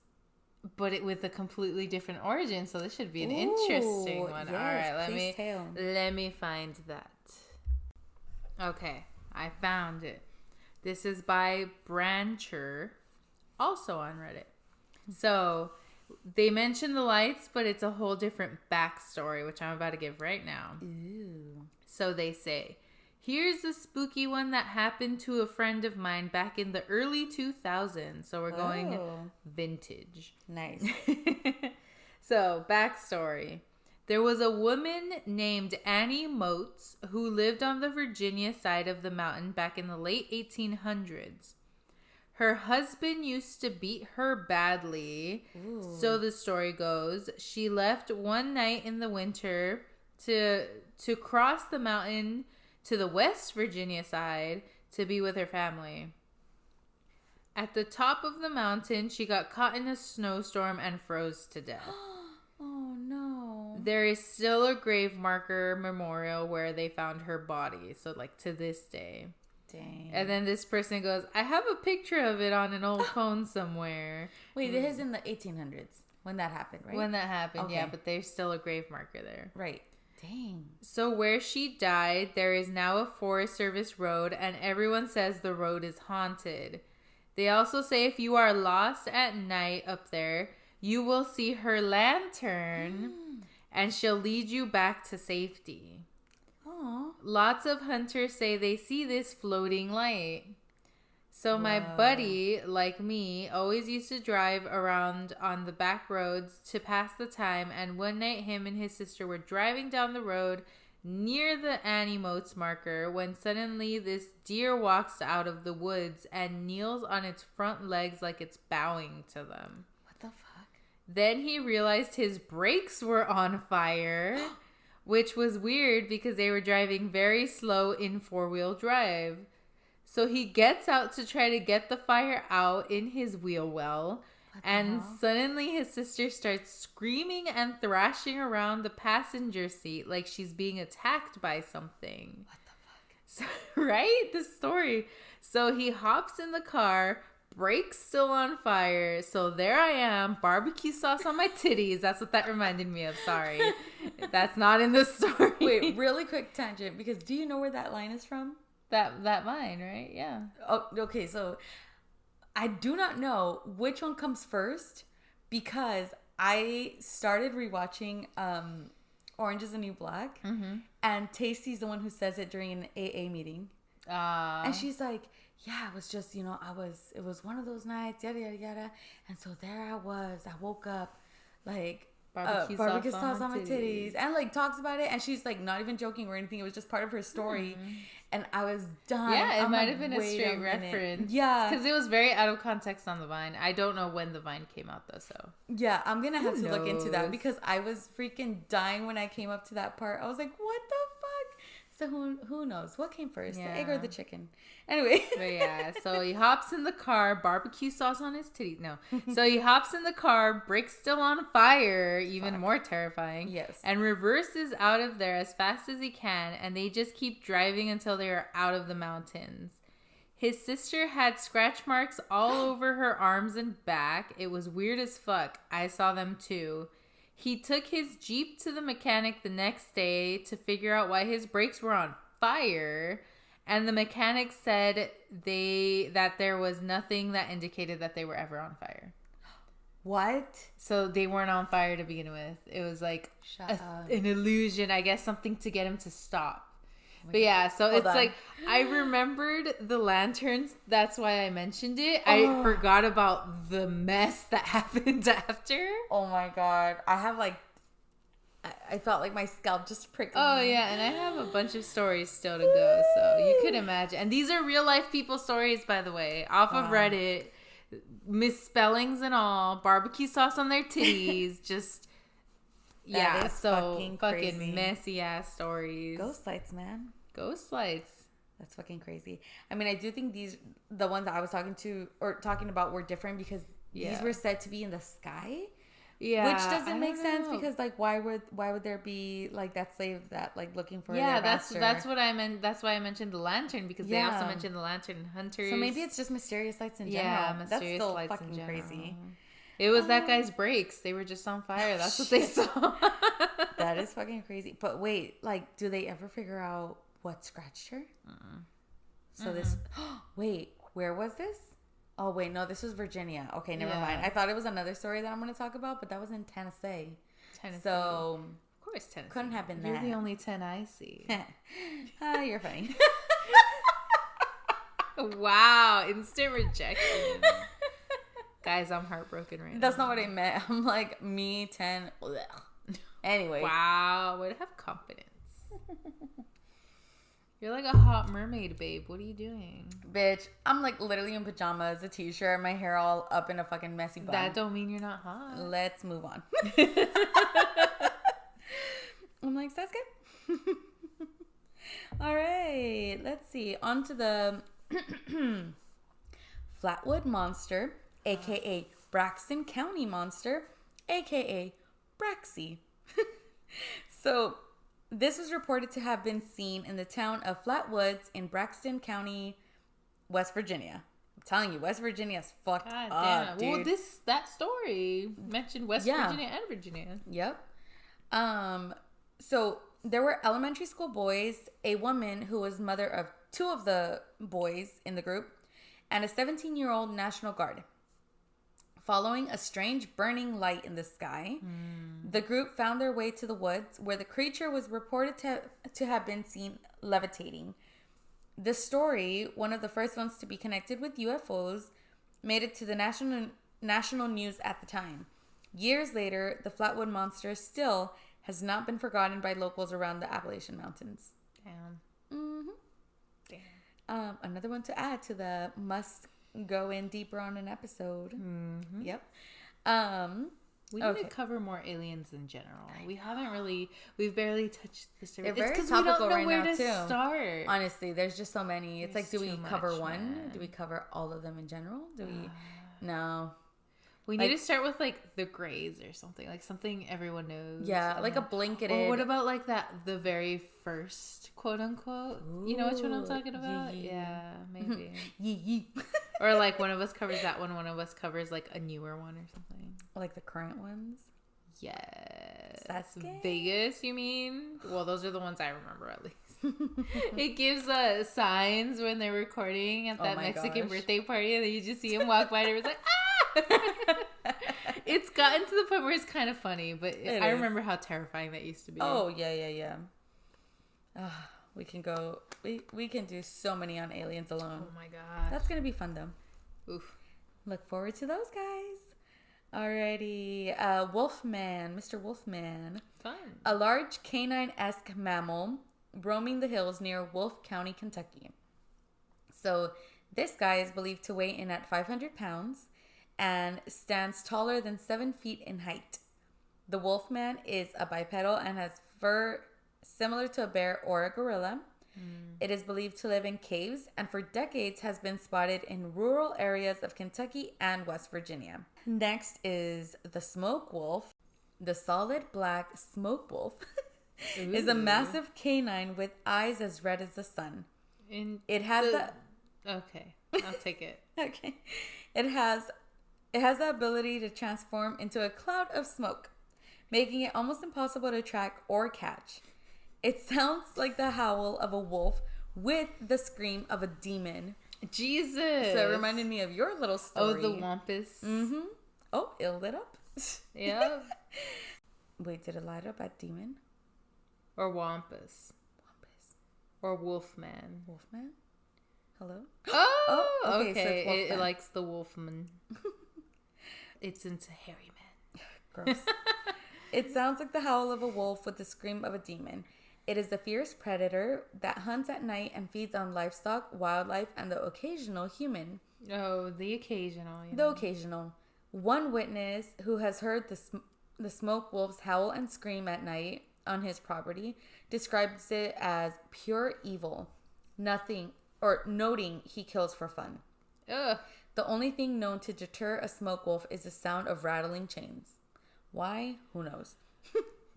but with a completely different origin, so this should be an interesting one. Yes, all right, let me find that. Okay, I found it. This is by Brancher, also on Reddit. So they mention the lights, but it's a whole different backstory, which I'm about to give right now. Ooh. So they say, here's a spooky one that happened to a friend of mine back in the early 2000s. So we're going vintage. Nice. So, backstory. There was a woman named Annie Motes who lived on the Virginia side of the mountain back in the late 1800s. Her husband used to beat her badly. Ooh. So the story goes, she left one night in the winter to cross the mountain to the West Virginia side to be with her family. At the top of the mountain, she got caught in a snowstorm and froze to death. Oh, no. There is still a grave marker memorial where they found her body. So, like, to this day. Dang. And then this person goes, I have a picture of it on an old phone somewhere. Wait, this is in the 1800s when that happened, right? When that happened, okay. Yeah, but there's still a grave marker there. Right. Dang. So where she died, there is now a Forest Service road, and everyone says the road is haunted. They also say if you are lost at night up there, you will see her lantern, and she'll lead you back to safety. Aww. Lots of hunters say they see this floating light. So my buddy, like me, always used to drive around on the back roads to pass the time, and one night him and his sister were driving down the road near the Annie Motes marker when suddenly this deer walks out of the woods and kneels on its front legs like it's bowing to them. What the fuck? Then he realized his brakes were on fire, which was weird because they were driving very slow in four-wheel drive. So he gets out to try to get the fire out in his wheel well. And suddenly his sister starts screaming and thrashing around the passenger seat like she's being attacked by something. What the fuck? So, right? The story. So he hops in the car, brakes still on fire. So there I am, barbecue sauce on my titties. That's what that reminded me of. Sorry. That's not in the story. Wait, really quick tangent, because do you know where that line is from? That line, right? Yeah. Oh, okay. So I do not know which one comes first, because I started rewatching Orange is the New Black, and Tasty's the one who says it during an AA meeting. And she's like, yeah, it was just, it was one of those nights, yada, yada, yada. And so there I was. I woke up, like, barbecue sauce on my titties. And, like, talks about it. And she's, like, not even joking or anything. It was just part of her story. And I was done. Yeah, it might have been a straight reference. Yeah. Because it was very out of context on the Vine. I don't know when the Vine came out, though, so. Yeah, I'm going to have to look into that, because I was freaking dying when I came up to that part. I was like, what the fuck? So who knows? What came first, the egg or the chicken? Anyway. But yeah, so he hops in the car, barbecue sauce on his titties. No. So he hops in the car, brakes still on fire, even more terrifying. Yes. And reverses out of there as fast as he can, and they just keep driving until they are out of the mountains. His sister had scratch marks all over her arms and back. It was weird as fuck. I saw them too. He took his Jeep to the mechanic the next day to figure out why his brakes were on fire. And the mechanic said that there was nothing that indicated that they were ever on fire. What? So they weren't on fire to begin with. It was like an illusion, I guess, something to get him to stop. But yeah, so it's like, I remembered the lanterns. That's why I mentioned it. I forgot about the mess that happened after. Oh my God. I have like, I felt like my scalp just pricked. Oh yeah, and I have a bunch of stories still to go. So you could imagine. And these are real life people stories, by the way, off of Reddit. Misspellings and all. Barbecue sauce on their titties. Just... yeah, so fucking messy ass stories. Ghost lights, man. Ghost lights. That's fucking crazy. I mean, I do think the ones that I was talking about were different, because these were said to be in the sky. Yeah, which doesn't make sense, because like why would there be like that slave that like looking for their master? that's what I meant. That's why I mentioned the lantern, because they also mentioned the lantern hunters. So maybe it's just mysterious lights in general. Yeah, mysterious that's lights fucking in general. Crazy. It was that guy's brakes. They were just on fire. That's what they saw. That is fucking crazy. But wait, like, do they ever figure out what scratched her? So this... wait, where was this? Oh, wait, no, this was Virginia. Okay, never mind. I thought it was another story that I'm going to talk about, but that was in Tennessee. So... of course, Tennessee. Couldn't have been that. You're the only 10 I see. You're funny. Wow, instant rejection. Guys, I'm heartbroken right now. That's not what I meant. I'm like, me, 10. Anyway. Wow, way to have confidence. You're like a hot mermaid, babe. What are you doing? Bitch, I'm like literally in pajamas, a t-shirt, my hair all up in a fucking messy bun. That don't mean you're not hot. Let's move on. I'm like, that's good. All right, let's see. On to the Flatwood Monster, a.k.a. Braxton County Monster, a.k.a. Braxy. So, this was reported to have been seen in the town of Flatwoods in Braxton County, West Virginia. I'm telling you, West Virginia is fucked up, dude. Well, that story mentioned West Virginia and Virginia. Yep. So, there were elementary school boys, a woman who was mother of 2 of the boys in the group, and a 17-year-old National Guard. Following a strange burning light in the sky, the group found their way to the woods, where the creature was reported to have been seen levitating. The story, one of the first ones to be connected with UFOs, made it to the national news at the time. Years later, the Flatwood Monster still has not been forgotten by locals around the Appalachian Mountains. Damn. Mm-hmm. Damn. Another one to add to the must go in deeper on an episode. Mm-hmm. Yep. We need to cover more aliens in general. We've barely touched the surface. They're very topical we don't know right where now to too. Start. Honestly, there's just so many. It's like, do we cover one? Man. Do we cover all of them in general? Do we? No. We need to start with like the Greys or something, like something everyone knows. Yeah, like a blanketed. Or what about like the very first quote unquote? Ooh, you know which one I'm talking about? Yeah, maybe. Or like one of us covers that one of us covers like a newer one or something. Like the current ones? Yes. Sasuke? Vegas, you mean? Well, those are the ones I remember at least. It gives signs when they're recording at that Mexican birthday party, and then you just see him walk by and it was like, ah! It's gotten to the point where it's kind of funny, but I remember how terrifying that used to be. Oh, yeah. We can go, we can do so many on aliens alone. Oh my god. That's going to be fun though. Oof. Look forward to those guys. Alrighty, Wolfman, Mr. Wolfman. Fun. A large canine-esque mammal roaming the hills near Wolfe County, Kentucky. So this guy is believed to weigh in at 500 pounds and stands taller than 7 feet in height. The Wolfman is a bipedal and has fur similar to a bear or a gorilla. It is believed to live in caves and for decades has been spotted in rural areas of Kentucky and West Virginia. Next is the smoke wolf. The solid black smoke wolf is a massive canine with eyes as red as the sun. Okay, I'll take it. Okay. It has the ability to transform into a cloud of smoke, making it almost impossible to track or catch. It sounds like the howl of a wolf with the scream of a demon. Jesus. So it reminded me of your little story. Oh, the wampus. Mm-hmm. Oh, it lit up. Yeah. Wait, did it light up at demon? Or wampus. Or wolfman. Wolfman? Hello? Oh, okay. So it's it likes the wolfman. It's into hairy men. Gross. It sounds like the howl of a wolf with the scream of a demon. It is a fierce predator that hunts at night and feeds on livestock, wildlife, and the occasional human. Oh, the occasional. The occasional. One witness who has heard the smoke wolves howl and scream at night on his property describes it as pure evil. Noting he kills for fun. Ugh. The only thing known to deter a smoke wolf is the sound of rattling chains. Why? Who knows?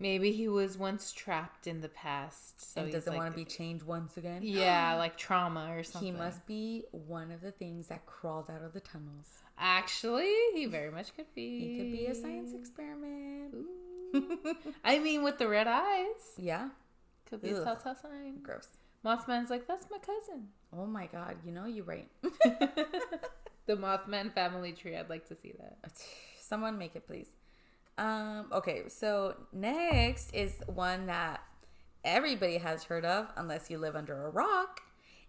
Maybe he was once trapped in the past. So and doesn't want to be chained once again? Yeah, like trauma or something. He must be one of the things that crawled out of the tunnels. Actually, he very much could be. He could be a science experiment. I mean, with the red eyes. Yeah. Could be a telltale sign. Gross. Mothman's like, that's my cousin. Oh my god, you're right. The Mothman family tree, I'd like to see that. Someone make it, please. Okay, so next is one that everybody has heard of, unless you live under a rock,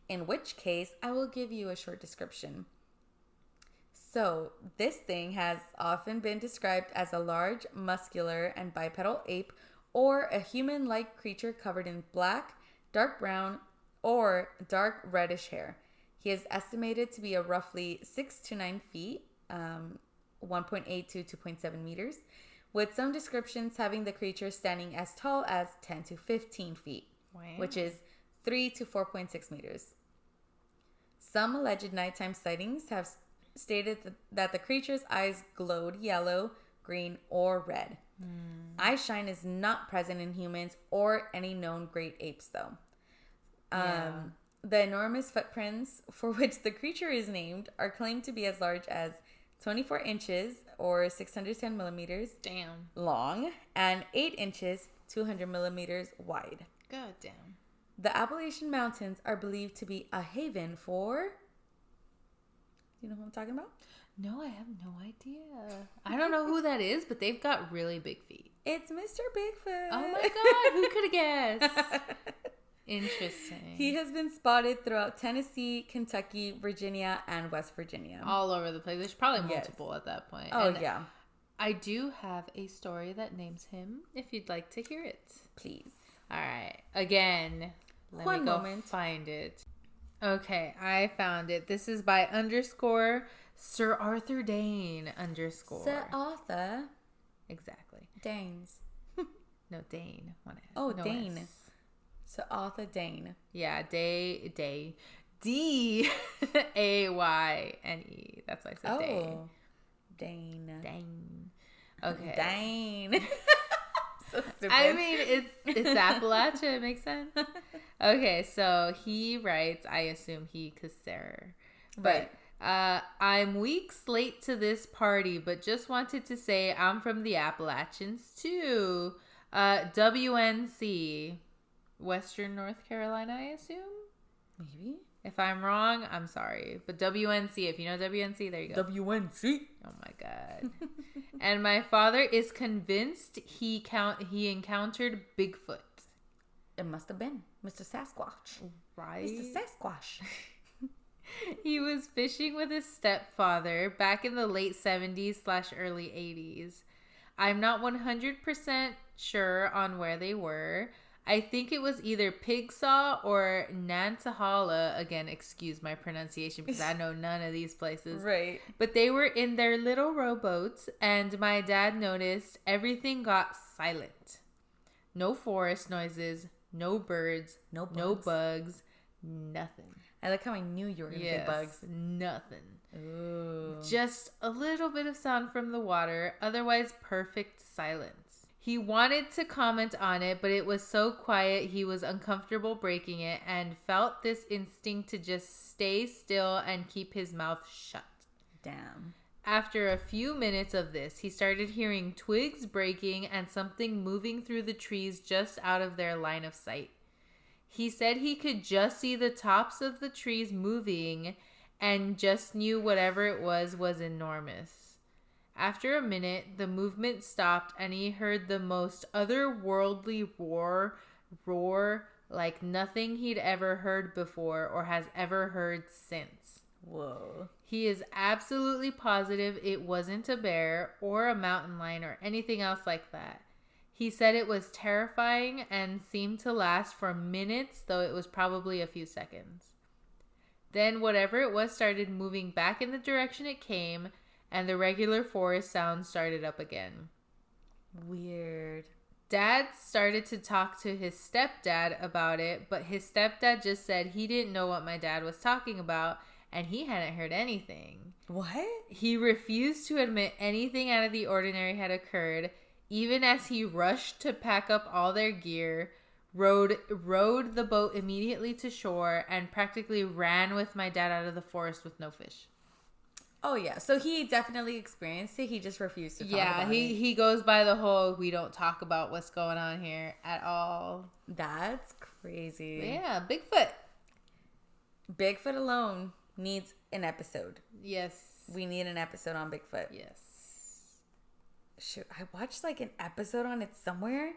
in which case I will give you a short description. So, this thing has often been described as a large, muscular, and bipedal ape, or a human-like creature covered in black, dark brown, or dark reddish hair. He is estimated to be a roughly 6 to 9 feet, 1.8 to 2.7 meters, with some descriptions having the creature standing as tall as 10 to 15 feet, wow, which is 3 to 4.6 meters. Some alleged nighttime sightings have stated that the creature's eyes glowed yellow, green, or red. Eye shine is not present in humans or any known great apes, though. The enormous footprints for which the creature is named are claimed to be as large as 24 inches or 610 millimeters long and 8 inches, 200 millimeters wide. God damn. The Appalachian Mountains are believed to be a haven for... You know who I'm talking about? No, I have no idea. I don't know who that is, but they've got really big feet. It's Mr. Bigfoot. Oh my god, who could have guessed? Interesting. He has been spotted throughout Tennessee, Kentucky, Virginia, and West Virginia. All over the place. There's probably multiple at that point. Oh, and yeah. I do have a story that names him, if you'd like to hear it. Please. All right. Again, let me go find it. Okay, I found it. This is by _ Sir Arthur Dane _ Sir Arthur? Exactly. Danes. No, Dane. One S. Oh, no Dane. S. Sir Arthur Dane. Yeah, D-A-Y-N-E. That's why I said Dane. Dane. Dane. Okay. Dane. So stupid. I mean, it's Appalachia. It makes sense. Okay, so he writes, I assume he, because Sarah. But I'm weeks late to this party, but just wanted to say I'm from the Appalachians too. WNC. Western North Carolina, I assume? Maybe. If I'm wrong, I'm sorry. But WNC, if you know WNC, there you go. WNC. Oh my God. And my father is convinced he encountered Bigfoot. It must have been Mr. Sasquatch. Right? Mr. Sasquatch. He was fishing with his stepfather back in the late 70s/early 80s. I'm not 100% sure on where they were. I think it was either Pigsaw or Nantahala. Again, excuse my pronunciation because I know none of these places. Right. But they were in their little rowboats, and my dad noticed everything got silent. No forest noises, no birds, no bugs, nothing. I like how I knew you were going to say bugs. Nothing. Ooh. Just a little bit of sound from the water, otherwise perfect silence. He wanted to comment on it, but it was so quiet he was uncomfortable breaking it and felt this instinct to just stay still and keep his mouth shut. Damn. After a few minutes of this, he started hearing twigs breaking and something moving through the trees just out of their line of sight. He said he could just see the tops of the trees moving and just knew whatever it was enormous. After a minute, the movement stopped and he heard the most otherworldly roar like nothing he'd ever heard before or has ever heard since. Whoa. He is absolutely positive it wasn't a bear or a mountain lion or anything else like that. He said it was terrifying and seemed to last for minutes, though it was probably a few seconds. Then whatever it was started moving back in the direction it came, and the regular forest sound started up again. Weird. Dad started to talk to his stepdad about it, but his stepdad just said he didn't know what my dad was talking about, and he hadn't heard anything. What? He refused to admit anything out of the ordinary had occurred, even as he rushed to pack up all their gear, rowed the boat immediately to shore, and practically ran with my dad out of the forest with no fish. Oh, yeah. So he definitely experienced it. He just refused to talk about it. Yeah, he goes by the whole, we don't talk about what's going on here at all. That's crazy. Yeah, Bigfoot. Bigfoot alone needs an episode. Yes. We need an episode on Bigfoot. Yes. Shoot, I watched like an episode on it somewhere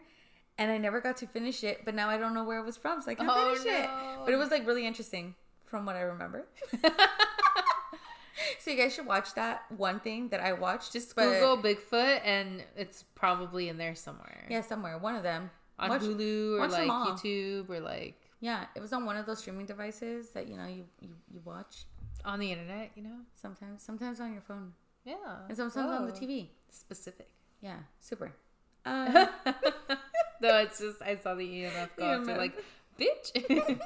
and I never got to finish it, but now I don't know where it was from, so I can't finish it. But it was like really interesting from what I remember. So you guys should watch that one thing that I watched. Just Google Bigfoot and it's probably in there somewhere. Yeah, somewhere. One of them. On Hulu or like YouTube or like... Yeah, it was on one of those streaming devices that, you know, you watch. On the internet, you know? Sometimes on your phone. Yeah. And sometimes on the TV. Specific. Yeah, super. No, it's just, I saw the EMF go up to like, bitch.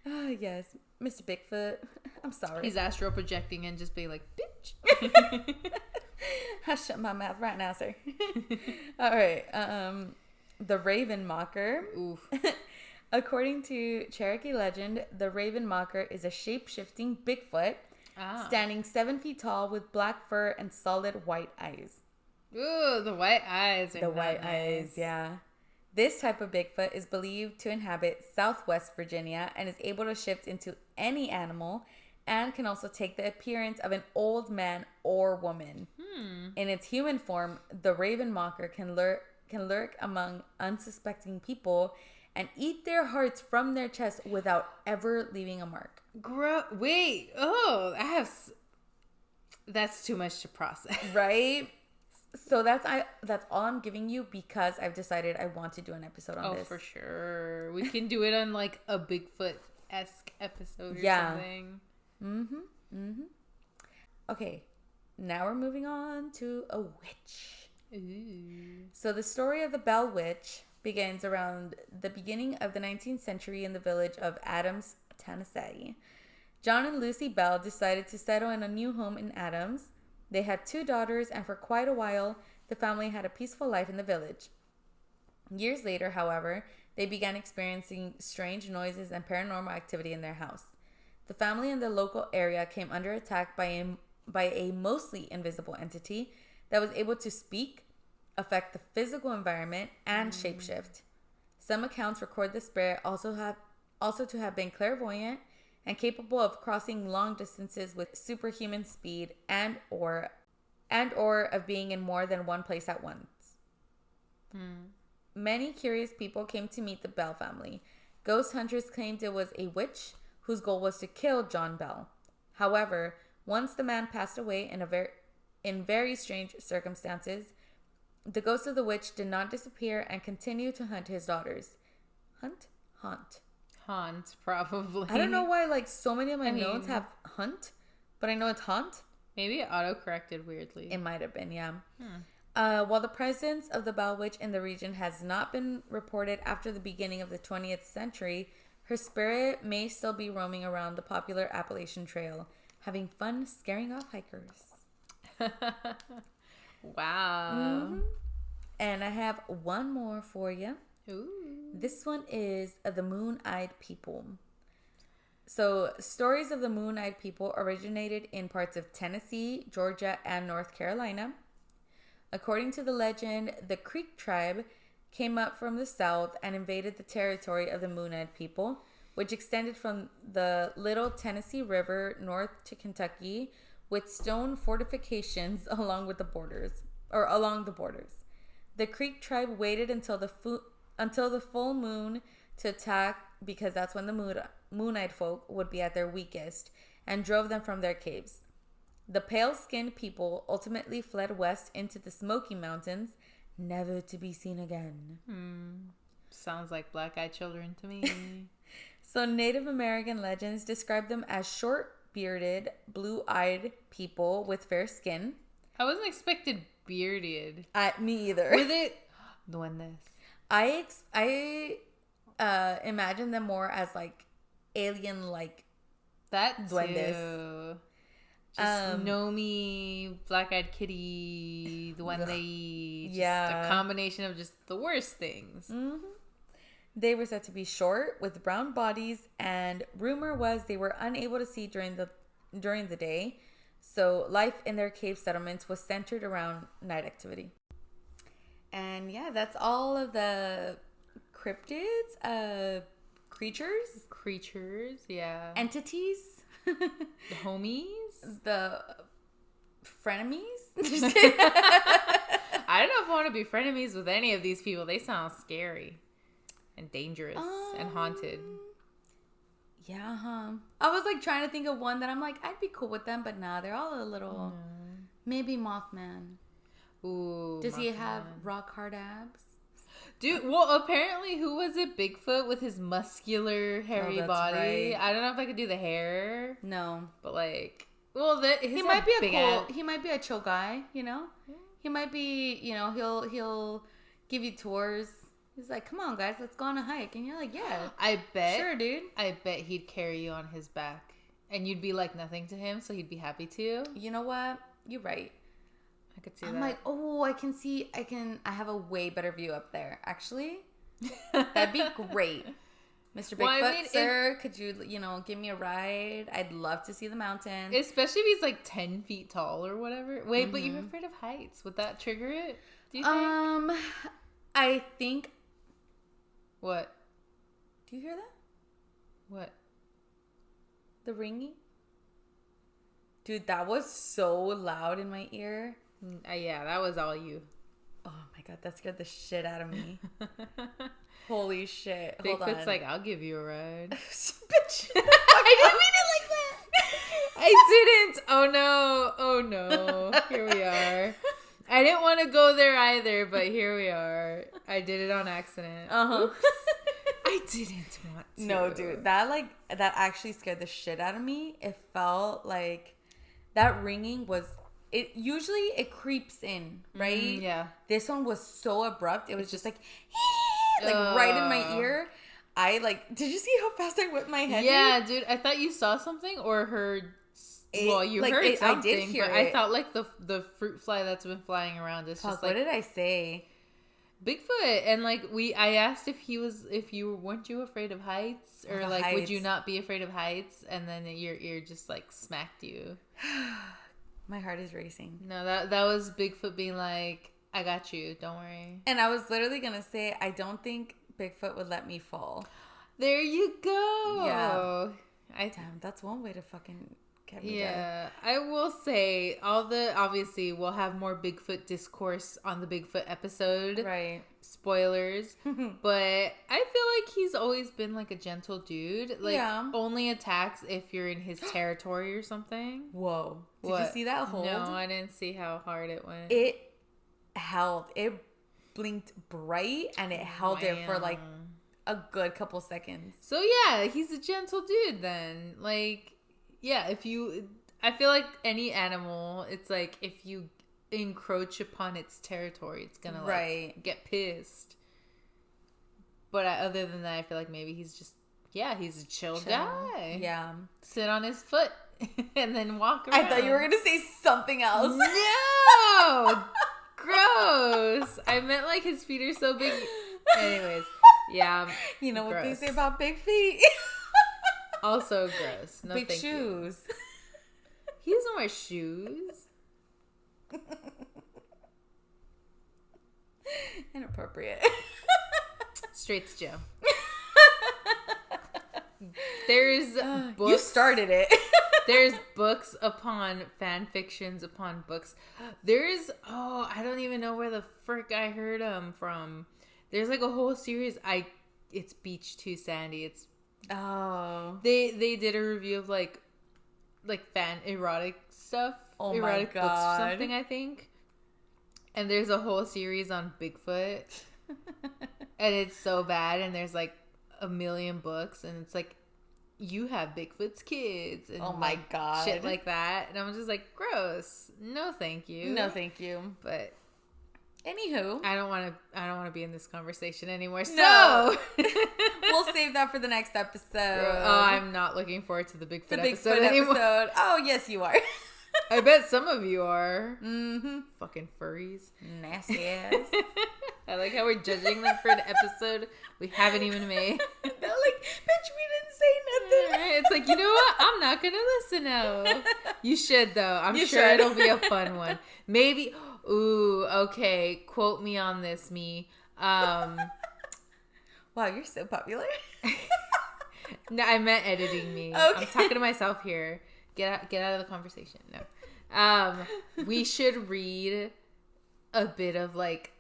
Oh, yes. Mr. Bigfoot. I'm sorry. He's astral projecting and just being like, bitch. I shut my mouth right now, sir. All right. The Raven Mocker. Oof. According to Cherokee legend, the Raven Mocker is a shape-shifting Bigfoot standing 7 feet tall with black fur and solid white eyes. Ooh, the white eyes. The white eyes, yeah. This type of Bigfoot is believed to inhabit Southwest Virginia and is able to shift into any animal and can also take the appearance of an old man or woman. In its human form, the Raven Mocker can lurk among unsuspecting people and eat their hearts from their chest without ever leaving a mark. Wait. Oh, that's too much to process. Right? So that's all I'm giving you because I've decided I want to do an episode on this. Oh, for sure. We can do it on like a Bigfoot-esque episode or something. Okay. Now we're moving on to a witch. Ooh. So the story of the Bell Witch begins around the beginning of the 19th century in the village of Adams, Tennessee. John and Lucy Bell decided to settle in a new home in Adams. They had 2 daughters, and for quite a while, the family had a peaceful life in the village. Years later, however, they began experiencing strange noises and paranormal activity in their house. The family in the local area came under attack by a mostly invisible entity that was able to speak, affect the physical environment, and shapeshift. Some accounts record the spirit also to have been clairvoyant and capable of crossing long distances with superhuman speed and or of being in more than one place at once. Many curious people came to meet the Bell family. Ghost hunters claimed it was a witch whose goal was to kill John Bell. However, once the man passed away in very strange circumstances, the ghost of the witch did not disappear and continued to hunt his daughters. Haunt, probably. I don't know why, like, so many of my notes have hunt, but I know it's haunt. Maybe it auto-corrected weirdly. It might have been, yeah. While the presence of the Bell Witch in the region has not been reported after the beginning of the 20th century, her spirit may still be roaming around the popular Appalachian Trail, having fun scaring off hikers. Wow. And I have one more for you. Ooh. This one is the Moon-Eyed People. So, stories of the Moon-Eyed People originated in parts of Tennessee, Georgia, and North Carolina. According to the legend, the Creek tribe came up from the south and invaded the territory of the Moon-Eyed People, which extended from the Little Tennessee River north to Kentucky, with stone fortifications along the borders. The Creek tribe waited until the full moon to attack, because that's when the Moon-Eyed folk would be at their weakest, and drove them from their caves. The pale-skinned people ultimately fled west into the Smoky Mountains, never to be seen again. Sounds like black-eyed children to me. So Native American legends describe them as short-bearded, blue-eyed people with fair skin. I wasn't expected bearded. Me either. With it, duendes. I imagine them more as like alien-like. That duendes. Too. Just Nomi, black-eyed kitty, duende. Just a combination of just the worst things. They were said to be short with brown bodies, and rumor was they were unable to see during the day. So life in their cave settlements was centered around night activity. And yeah, that's all of the cryptids, creatures, yeah, entities, the homies, the frenemies. I don't know if I want to be frenemies with any of these people. They sound scary and dangerous and haunted. Yeah, I was like trying to think of one that I'm like, I'd be cool with them, but nah, they're all a little. Maybe Mothman. Ooh. Does he have rock hard abs? Dude, well, apparently, who was it? Bigfoot with his muscular, hairy body. Right. I don't know if I could do the hair. No, but like, well, he might be he might be a chill guy. You know, he might be. You know, he'll give you tours. He's like, come on, guys, let's go on a hike. And you're like, yeah. I bet. Sure, dude. I bet he'd carry you on his back. And you'd be like nothing to him, so he'd be happy to. You know what? You're right. I could see that. I'm like, oh, I have a way better view up there, actually. That'd be great. Mr. Bigfoot, sir, could you, give me a ride? I'd love to see the mountains. Especially if he's like 10 feet tall or whatever. Wait, but you're afraid of heights. Would that trigger it? Do you think? I think... What? Do you hear that? What? The ringing? Dude, that was so loud in my ear. Yeah, that was all you. Oh my god, that scared the shit out of me. Holy shit. Bigfoot's like, I'll give you a ride. Bitch. I didn't mean it like that. I didn't. Oh no. Here we are. I didn't want to go there either, but here we are. I did it on accident. Oops. I didn't want to. No, dude. That actually scared the shit out of me. It felt like that ringing was... Usually it creeps in, right? Yeah. This one was so abrupt. It was just like right in my ear. Did you see how fast I whipped my head? Yeah, dude. I thought you saw something or heard... you heard something, I did hear it. I thought like the fruit fly that's been flying around is just like... What did I say? Bigfoot, and like I asked if weren't you afraid of heights, or like heights. Would you not be afraid of heights? And then your ear just like smacked you. My heart is racing. No, that was Bigfoot being like, I got you, don't worry. And I was literally gonna say, I don't think Bigfoot would let me fall. There you go. Yeah. Damn, that's one way to fucking get me dead. I will say, obviously, we'll have more Bigfoot discourse on the Bigfoot episode. Right. Spoilers. But I feel like he's always been like a gentle dude. Like, only attacks if you're in his territory or something. Whoa. Did you see that hold? No, I didn't see how hard it went. It held. It blinked bright and it held there for like a good couple seconds. So yeah, he's a gentle dude then. Like, yeah, I feel like any animal, it's like if you encroach upon its territory, it's gonna like get pissed. But other than that, I feel like maybe he's just, he's a chill guy. Yeah. Sit on his foot and then walk around. I thought you were gonna say something else. No! Gross. I meant like his feet are so big. Anyways. Yeah. You know what they say about big feet? Also gross. No, big shoes. He doesn't wear shoes. Inappropriate. Straight to jail. There's books. You started it. There's books upon fan fictions upon books. There's, I don't even know where the frick I heard them from. There's like a whole series. It's Beach Too Sandy. They did a review of like fan erotic stuff. Oh erotic my God. Books or something, I think. And there's a whole series on Bigfoot. And it's so bad. And there's like a million books. And it's like, you have Bigfoot's kids. And oh my God. Shit like that. And I'm just like, gross. No, thank you. No, thank you. But anywho, I don't want to be in this conversation anymore. No. So we'll save that for the next episode. I'm not looking forward to the Bigfoot episode anymore. Oh, yes, you are. I bet some of you are. Mm-hmm. Fucking furries. Nasty ass. I like how we're judging them for an episode we haven't even made. They're like, bitch, we didn't say nothing. It's like, you know what? I'm not going to listen now. You should, though. I'm sure it'll be a fun one. Maybe. Ooh, okay. Quote me on this, me. Wow, you're so popular. No, I meant editing me. Okay. I'm talking to myself here. Get out of the conversation. No. We should read a bit of like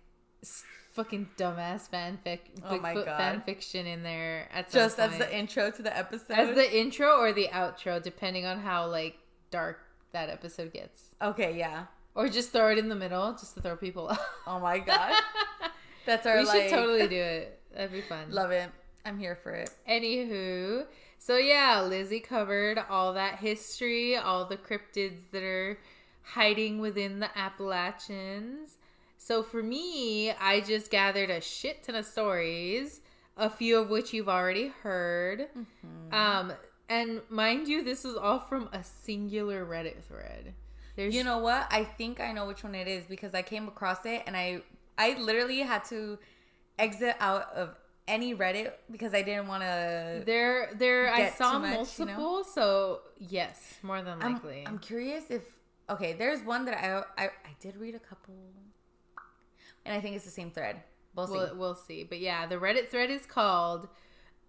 fucking dumbass Bigfoot fan fiction in there at some just point. As the intro to the episode. As the intro or the outro, depending on how like dark that episode gets. Okay, yeah. Or just throw it in the middle, just to throw people off. Oh my God. That's our We should totally do it. That'd be fun. Love it. I'm here for it. Anywho, so yeah, Lizzie covered all that history, all the cryptids that are hiding within the Appalachians. So for me, I just gathered a shit ton of stories, a few of which you've already heard. Mm-hmm. And mind you, this is all from a singular Reddit thread. You know what? I think I know which one it is because I came across it and I literally had to exit out of any Reddit because I didn't want to. I saw multiple, you know? So yes, more than likely. I'm curious if there's one that I did read a couple, and I think it's the same thread. We'll see. But yeah, the Reddit thread is called.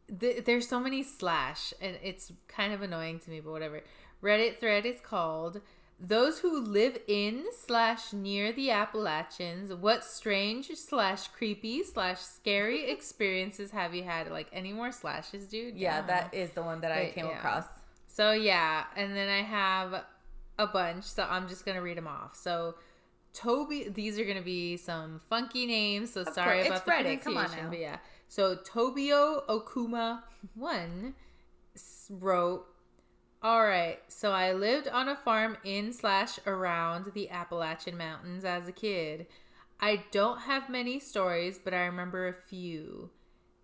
There's so many slash, and it's kind of annoying to me, but whatever. Reddit thread is called. Those who live in / near the Appalachians, what strange / creepy / scary experiences have you had? Like, any more slashes, dude? Yeah, that is the one that I came across. So, yeah. And then I have a bunch, so I'm just going to read them off. So, Toby, these are going to be some funky names, so sorry about the pronunciation. Come on now. But yeah. So, Tobio Okuma 1 wrote, all right, so I lived on a farm in / around the Appalachian Mountains as a kid. I don't have many stories, but I remember a few.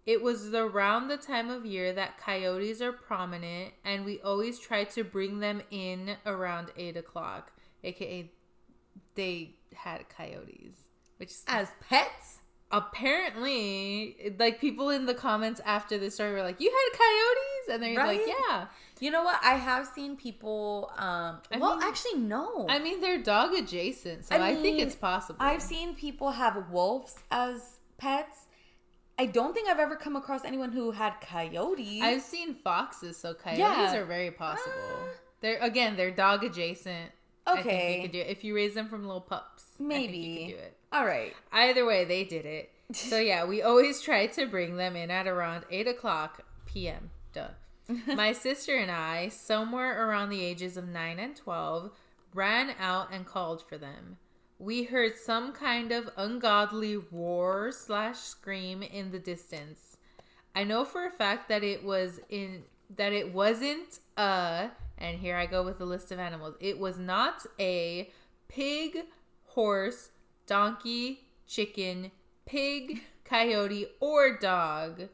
It was around the time of year that coyotes are prominent, and we always tried to bring them in around 8 o'clock, aka they had coyotes. As pets? apparently, like, people in the comments after this story were like, you had coyotes? And they're like, yeah. You know what? I have seen people, actually, no. I mean, they're dog adjacent, so I think it's possible. I've seen people have wolves as pets. I don't think I've ever come across anyone who had coyotes. I've seen foxes, so coyotes are very possible. They're dog adjacent. Okay. I think you could do it. If you raise them from little pups, maybe. I think you could do it. All right. Either way, they did it. So yeah, we always try to bring them in at around 8:00 p.m. Duh. My sister and I, somewhere around the ages of 9 and 12, ran out and called for them. We heard some kind of ungodly roar / scream in the distance. I know for a fact that it wasn't and here I go with the list of animals. It was not a pig, horse, donkey, chicken, pig, coyote, or dog.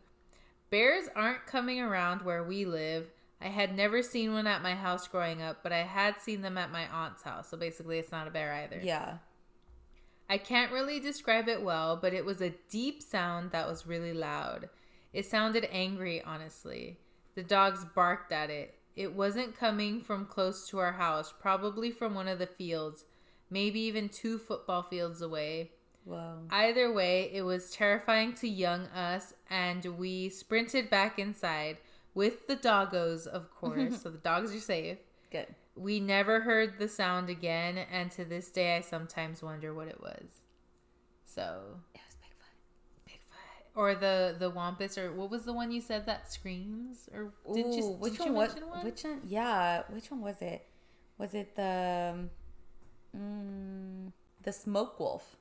Bears aren't coming around where we live. I had never seen one at my house growing up, but I had seen them at my aunt's house. So basically, it's not a bear either. Yeah. I can't really describe it well, but it was a deep sound that was really loud. It sounded angry, honestly. The dogs barked at it. It wasn't coming from close to our house, probably from one of the fields, maybe even 2 football fields away. Wow. Either way, it was terrifying to young us, and we sprinted back inside with the doggos, of course. So the dogs are safe. Good. We never heard the sound again, and to this day, I sometimes wonder what it was. So it was Bigfoot. Or the wampus, or what was the one you said that screams? Or did you mention one? Which one? Yeah, which one was it? Was it the smoke wolf?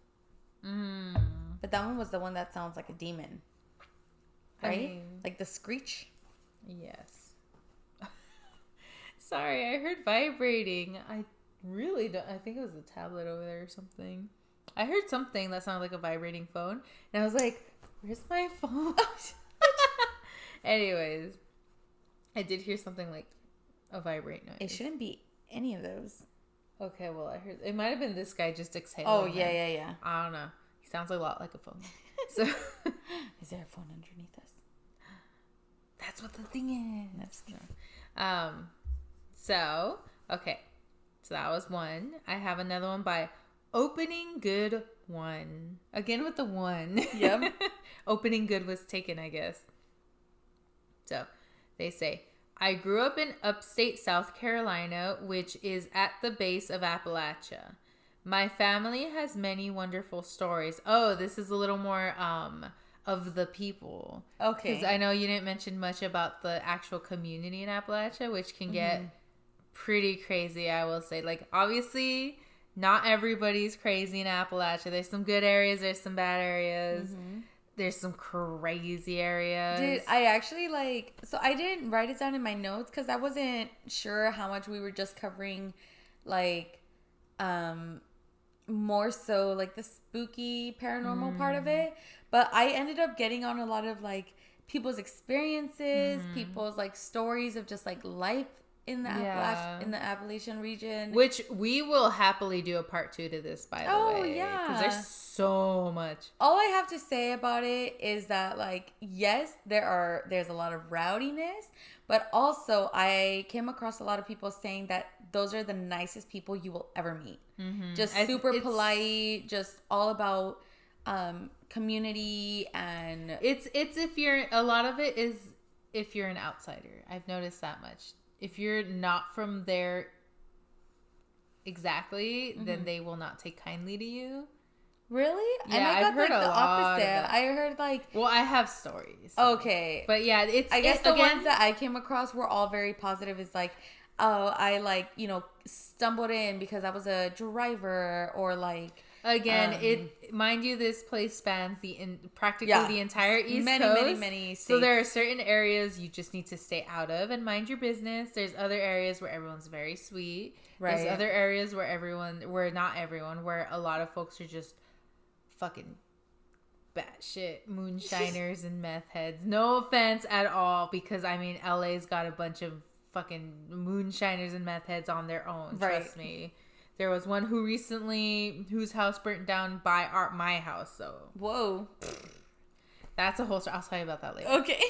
But that one was the one that sounds like a demon, right? I mean, like the screech. Yes. Sorry, I heard vibrating. I really don't. I think it was a tablet over there or something. I heard something that sounded like a vibrating phone, and I was like, "Where's my phone?" Anyways, I did hear something like a vibrate noise. It shouldn't be any of those. Okay, well, I heard it might have been this guy just exhaling. Oh yeah. I don't know. He sounds a lot like a phone. So, is there a phone underneath us? That's what the thing is. That's true. So okay, so that was one. I have another one by Opening Good One. Again with the one. Yep. Opening Good was taken, I guess. So they say, I grew up in upstate South Carolina, which is at the base of Appalachia. My family has many wonderful stories. Oh, this is a little more of the people. Okay. Because I know you didn't mention much about the actual community in Appalachia, which can get pretty crazy, I will say. Like, obviously, not everybody's crazy in Appalachia. There's some good areas. There's some bad areas. There's some crazy areas. Dude, I actually so I didn't write it down in my notes because I wasn't sure how much we were just covering, more so like the spooky paranormal part of it. But I ended up getting on a lot of people's experiences, people's stories of just life in the Appalachian region, which we will happily do a part 2 to this, by the way. Oh yeah, because there's so much. All I have to say about it is that yes, there's a lot of rowdiness, but also I came across a lot of people saying that those are the nicest people you will ever meet. Just super polite, just all about community, and it's if you're, a lot of it is if you're an outsider. I've noticed that much. If you're not from there exactly, then they will not take kindly to you. Really? Yeah, and I got I've heard the opposite. I heard well, I have stories. So. Okay. But yeah, I guess the ones that I came across were all very positive. It's oh, I stumbled in because I was a driver, or Again, mind you, this place spans practically the entire East Coast. Many states. So there are certain areas you just need to stay out of and mind your business. There's other areas where everyone's very sweet. Right. There's other areas where not everyone, where a lot of folks are just fucking batshit moonshiners and meth heads. No offense at all, because LA's got a bunch of fucking moonshiners and meth heads on their own. Trust me. There was one whose house burnt down by my house. So whoa, that's a whole story. I'll tell you about that later. Okay.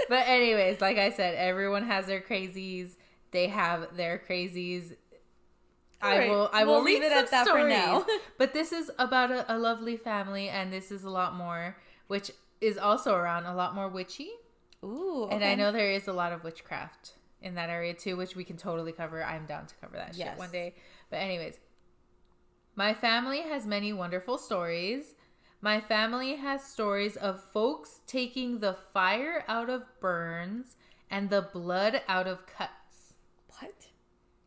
But anyways, like I said, everyone has their crazies. They have their crazies. I will leave it at that for now. But this is about a lovely family, and this is a lot more, which is also around a lot more witchy. Ooh, okay. And I know there is a lot of witchcraft in that area too, which we can totally cover. I'm down to cover that shit one day. But anyways, my family has many wonderful stories. My family has stories of folks taking the fire out of burns and the blood out of cuts. What?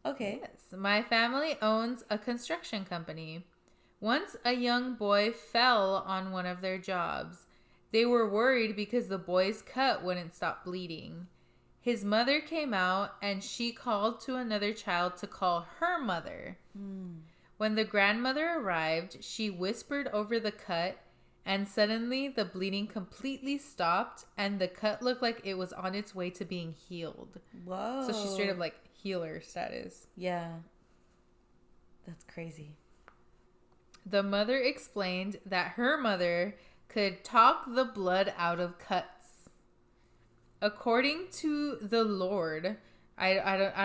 Okay. Yes. My family owns a construction company. Once a young boy fell on one of their jobs. They were worried because the boy's cut wouldn't stop bleeding. His mother came out and she called to another child to call her mother. When the grandmother arrived, she whispered over the cut and suddenly the bleeding completely stopped and the cut looked like it was on its way to being healed. Whoa. So she's straight up like healer status. Yeah. That's crazy. The mother explained that her mother could talk the blood out of cuts. According to the Lord, I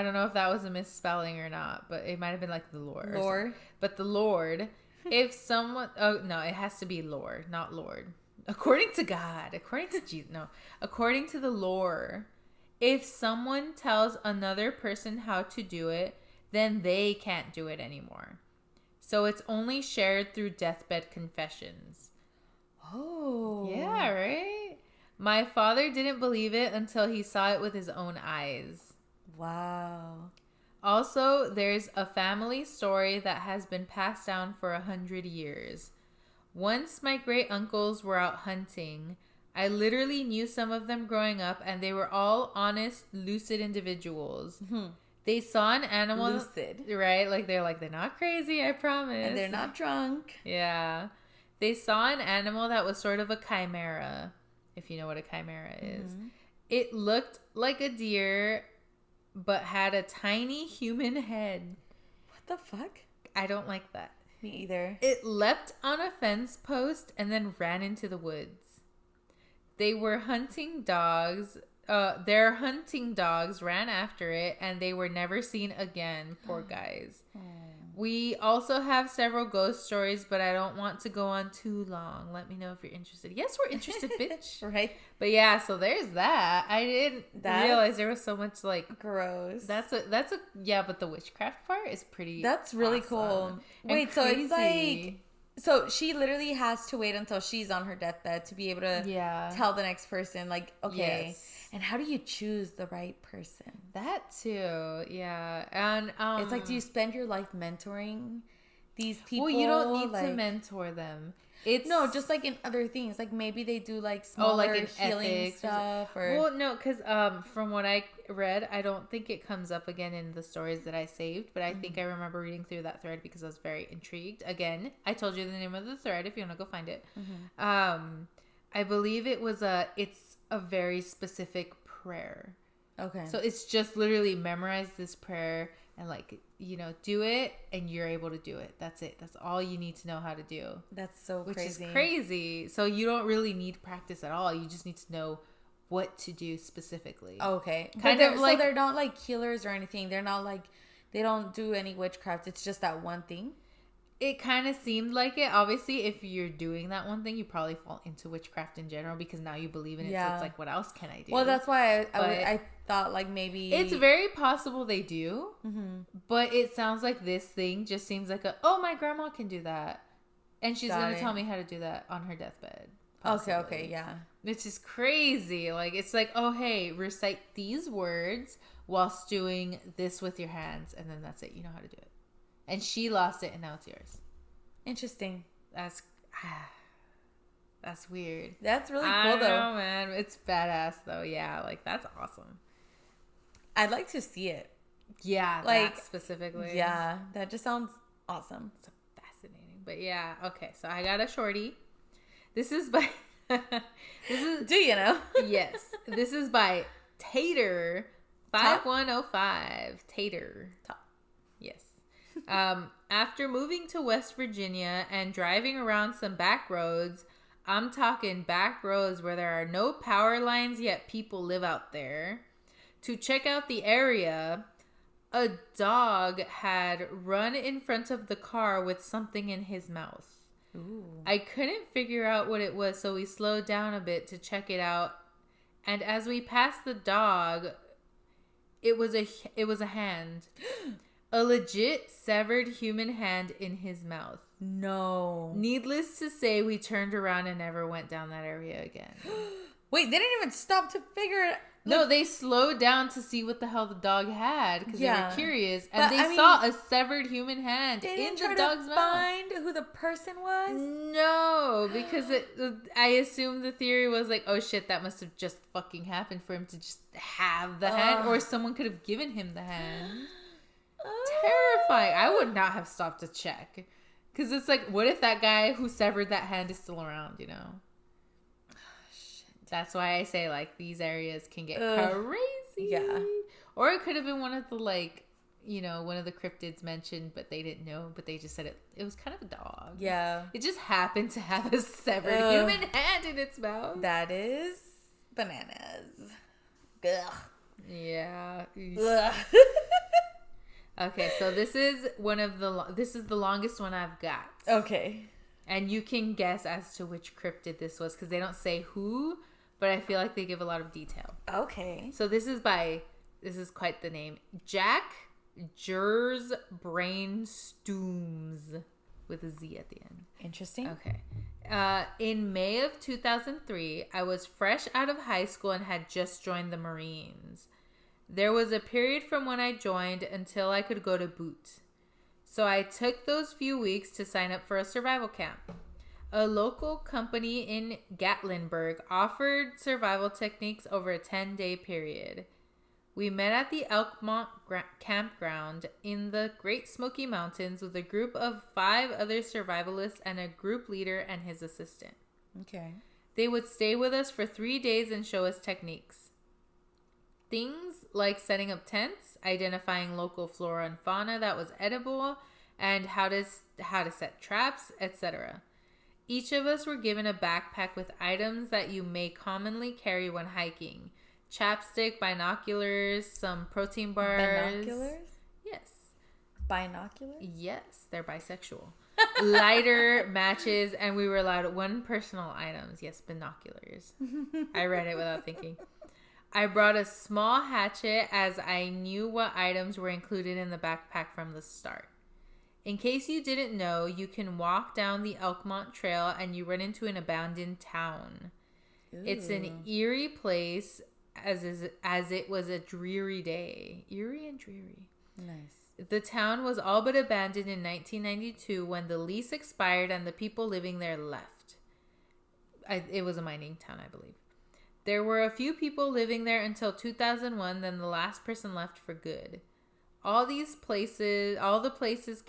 don't know if that was a misspelling or not, but it might have been like the Lord. Lord. But the Lord, if someone, oh no, it has to be Lord, not Lord. According to God, according to Jesus, no, according to the lore, if someone tells another person how to do it, then they can't do it anymore. So it's only shared through deathbed confessions. Oh. Yeah, right? My father didn't believe it until he saw it with his own eyes. Wow. Also, there's a family story that has been passed down for 100 years. Once my great uncles were out hunting. I literally knew some of them growing up, and they were all honest, lucid individuals. They saw an animal. Lucid. Right? Like, they're not crazy, I promise. And they're not drunk. Yeah. They saw an animal that was sort of a chimera, if you know what a chimera is. It looked like a deer, but had a tiny human head. What the fuck? I don't like that. Me either. It leapt on a fence post and then ran into the woods. They were hunting dogs. Their hunting dogs ran after it, and they were never seen again. Poor guys. We also have several ghost stories, but I don't want to go on too long. Let me know if you're interested. Yes, we're interested, bitch. Right? But yeah, so there's that. I didn't realize there was so much like gross. That's a yeah, but the witchcraft part is pretty. That's really awesome. cool. Wait, so it's like. So she literally has to wait until she's on her deathbed to be able to tell the next person, like, okay. Yes. And how do you choose the right person? That too, yeah. And it's like, do you spend your life mentoring these people? Well, you don't need to mentor them. It's no, just like in other things, like maybe they do like smaller like healing stuff. Or well, no, because from what I read, I don't think it comes up again in the stories that I saved, but I think I remember reading through that thread because I was very intrigued. Again, I told you the name of the thread if you want to go find it. I believe it's a very specific prayer. Okay. So it's just literally memorize this prayer and like, you know, do it and you're able to do it. That's it. That's all you need to know how to do. That's so crazy. Which is crazy. So you don't really need practice at all. You just need to know what to do specifically. Okay. So they're not like healers or anything. They're not like, they don't do any witchcraft. It's just that one thing. It kind of seemed like it. Obviously, if you're doing that one thing, you probably fall into witchcraft in general because now you believe in it. Yeah. So it's like, what else can I do? Well, that's why I thought like maybe... It's very possible they do. But it sounds like this thing just seems like my grandma can do that. And she's going to tell me how to do that on her deathbed. Possibly. Okay, yeah. It's just crazy. Like, it's like, oh, hey, recite these words whilst doing this with your hands. And then that's it. You know how to do it. And she lost it, and now it's yours. Interesting. That's weird. That's really cool, though. I know, man. It's badass, though. Yeah, like, that's awesome. I'd like to see it. Yeah, like, that specifically. Yeah, that just sounds awesome. It's fascinating. But, yeah, okay. So, I got a shorty. This is by... Do you know? Yes. This is by Tater 5105. Tater. Top. Yes. After moving to West Virginia and driving around some back roads, I'm talking back roads where there are no power lines yet people live out there, to check out the area, a dog had run in front of the car with something in his mouth. Ooh. I couldn't figure out what it was, so we slowed down a bit to check it out. And as we passed the dog, it was a hand. A legit severed human hand in his mouth. No. Needless to say, we turned around and never went down that area again. Wait, they didn't even stop to figure it out. No, they slowed down to see what the hell the dog had because they were curious, and but, they saw a severed human hand in the dog's mouth. Find who the person was? No, because I assume the theory was like, oh shit, that must have just fucking happened for him to just have the hand, or someone could have given him the hand. Terrifying. I would not have stopped to check, because it's like, what if that guy who severed that hand is still around? You know. That's why I say, like, these areas can get crazy. Yeah. Or it could have been one of the, like, you know, one of the cryptids mentioned, but they didn't know, but they just said it was kind of a dog. Yeah. It just happened to have a severed human hand in its mouth. That is bananas. Ugh. Yeah. Ugh. Okay, so this is the longest one I've got. Okay. And you can guess as to which cryptid this was, because they don't say who, but I feel like they give a lot of detail. Okay. So this is quite the name. Jack Jers Brain Stooms with a Z at the end. Interesting. Okay. In May of 2003, I was fresh out of high school and had just joined the Marines. There was a period from when I joined until I could go to boot. So I took those few weeks to sign up for a survival camp. A local company in Gatlinburg offered survival techniques over a 10-day period. We met at the Elkmont campground in the Great Smoky Mountains with a group of 5 other survivalists and a group leader and his assistant. Okay. They would stay with us for 3 days and show us techniques. Things like setting up tents, identifying local flora and fauna that was edible, and how to set traps, etc. Each of us were given a backpack with items that you may commonly carry when hiking. Chapstick, binoculars, some protein bars. Binoculars? Yes. Binoculars? Yes, they're bisexual. Lighter, matches, and we were allowed 1 personal items. Yes, binoculars. I read it without thinking. I brought a small hatchet as I knew what items were included in the backpack from the start. In case you didn't know, you can walk down the Elkmont Trail and you run into an abandoned town. Ooh. It's an eerie place as it was a dreary day. Eerie and dreary. Nice. The town was all but abandoned in 1992 when the lease expired and the people living there left. It was a mining town, I believe. There were a few people living there until 2001, then the last person left for good. All the places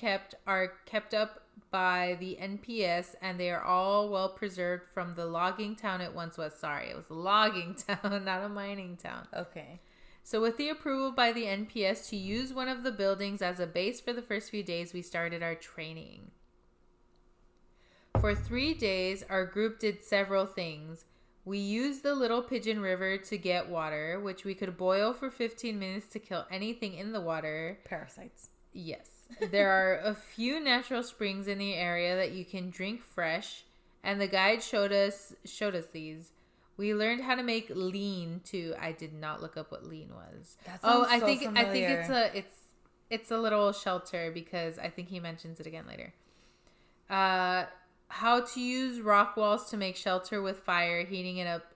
are kept up by the NPS, and they are all well preserved from the logging town it once was. Sorry, it was a logging town, not a mining town. Okay. So with the approval by the NPS to use one of the buildings as a base for the first few days, we started our training. For 3 days, our group did several things. We used the Little Pigeon River to get water, which we could boil for 15 minutes to kill anything in the water. Parasites. Yes. There are a few natural springs in the area that you can drink fresh, and the guide showed us these. We learned how to make lean too. I did not look up what lean was. I think it's a little shelter, because I think he mentions it again later. How to use rock walls to make shelter with fire, heating it up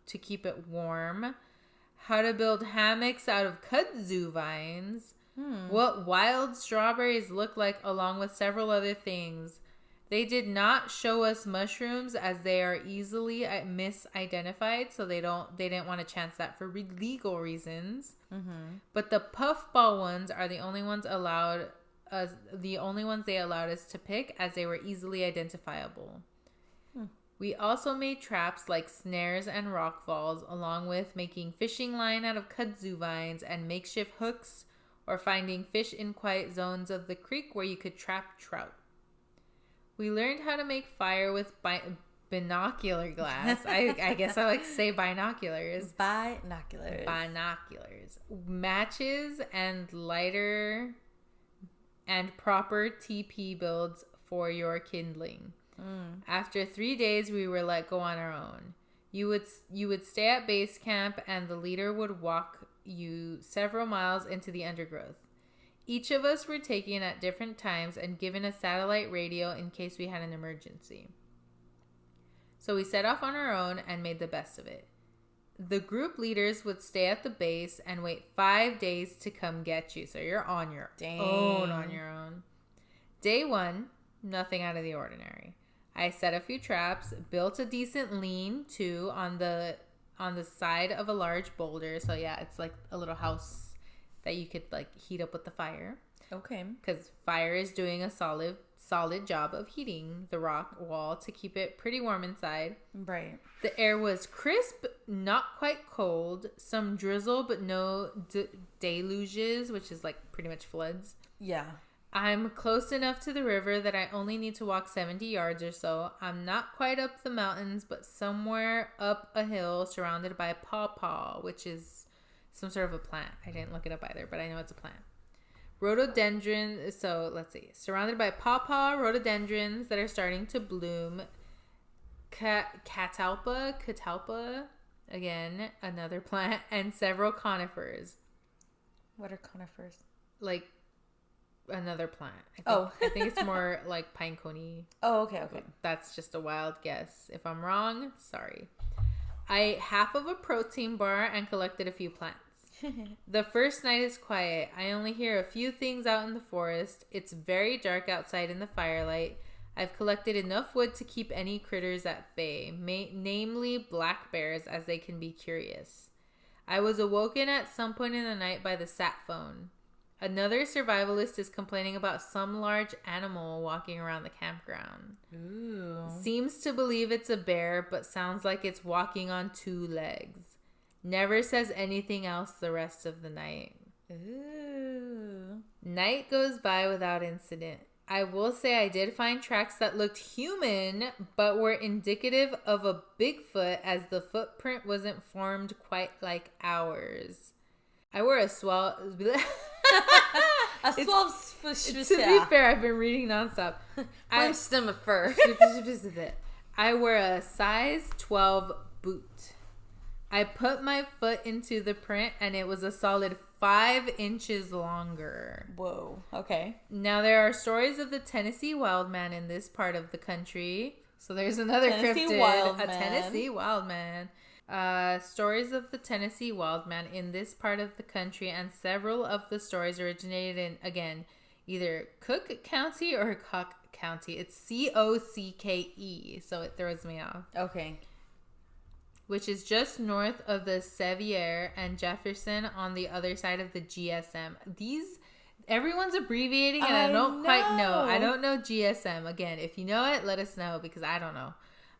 to keep it warm. How to build hammocks out of kudzu vines. What wild strawberries look like, along with several other things. They did not show us mushrooms as they are easily misidentified, so they didn't want to chance that for legal reasons. Mm-hmm. But the puffball ones are the only ones they allowed us to pick, as they were easily identifiable. We also made traps like snares and rock falls, along with making fishing line out of kudzu vines and makeshift hooks or finding fish in quiet zones of the creek where you could trap trout. We learned how to make fire with binocular glass. I guess I like to say binoculars. Binoculars. Matches and lighter and proper TP builds for your kindling. After 3 days, we were let go on our own. You would stay at base camp, and the leader would walk you several miles into the undergrowth. Each of us were taken at different times and given a satellite radio in case we had an emergency. So we set off on our own and made the best of it. The group leaders would stay at the base and wait 5 days to come get you. So you're on your own. Day 1, nothing out of the ordinary. I set a few traps, built a decent lean-to on the side of a large boulder. So yeah, it's like a little house that you could like heat up with the fire. Okay. Because fire is doing a solid job of heating the rock wall to keep it pretty warm inside. Right. The air was crisp, not quite cold, some drizzle, but no deluges, which is like pretty much floods. Yeah. I'm close enough to the river that I only need to walk 70 yards or so. I'm not quite up the mountains, but somewhere up a hill surrounded by pawpaw, which is some sort of a plant. I didn't look it up either, but I know it's a plant. Rhododendron, so let's see. Surrounded by pawpaw, rhododendrons that are starting to bloom. Catalpa, again, another plant, and several conifers. What are conifers? Like another plant. I think it's more like pinecone. Oh, okay. That's just a wild guess. If I'm wrong, sorry. I ate half of a protein bar and collected a few plants. The first night is quiet. I only hear a few things out in the forest. It's very dark outside in the firelight. I've collected enough wood to keep any critters at bay, namely black bears, as they can be curious. I was awoken at some point in the night by the sat phone. Another survivalist is complaining about some large animal walking around the campground. Ooh. Seems to believe it's a bear, but sounds like it's walking on 2 legs. Never says anything else the rest of the night. Ooh. Night goes by without incident. I will say I did find tracks that looked human, but were indicative of a Bigfoot, as the footprint wasn't formed quite like ours. I wore a swell... To be fair, I've been reading nonstop. I wear a size 12 boot. I put my foot into the print and it was a solid 5 inches longer. Whoa. Okay. Now there are stories of the Tennessee wild man in this part of the country. So there's another cryptid. Tennessee wild man. Stories of the Tennessee wild man in this part of the country, and several of the stories originated in, again, either Cook County or Cock County. It's Cocké, so it throws me off. Okay. Which is just north of the Sevier and Jefferson on the other side of the GSM. Everyone's abbreviating and I don't quite know. I don't know GSM. Again, if you know it, let us know because I don't know.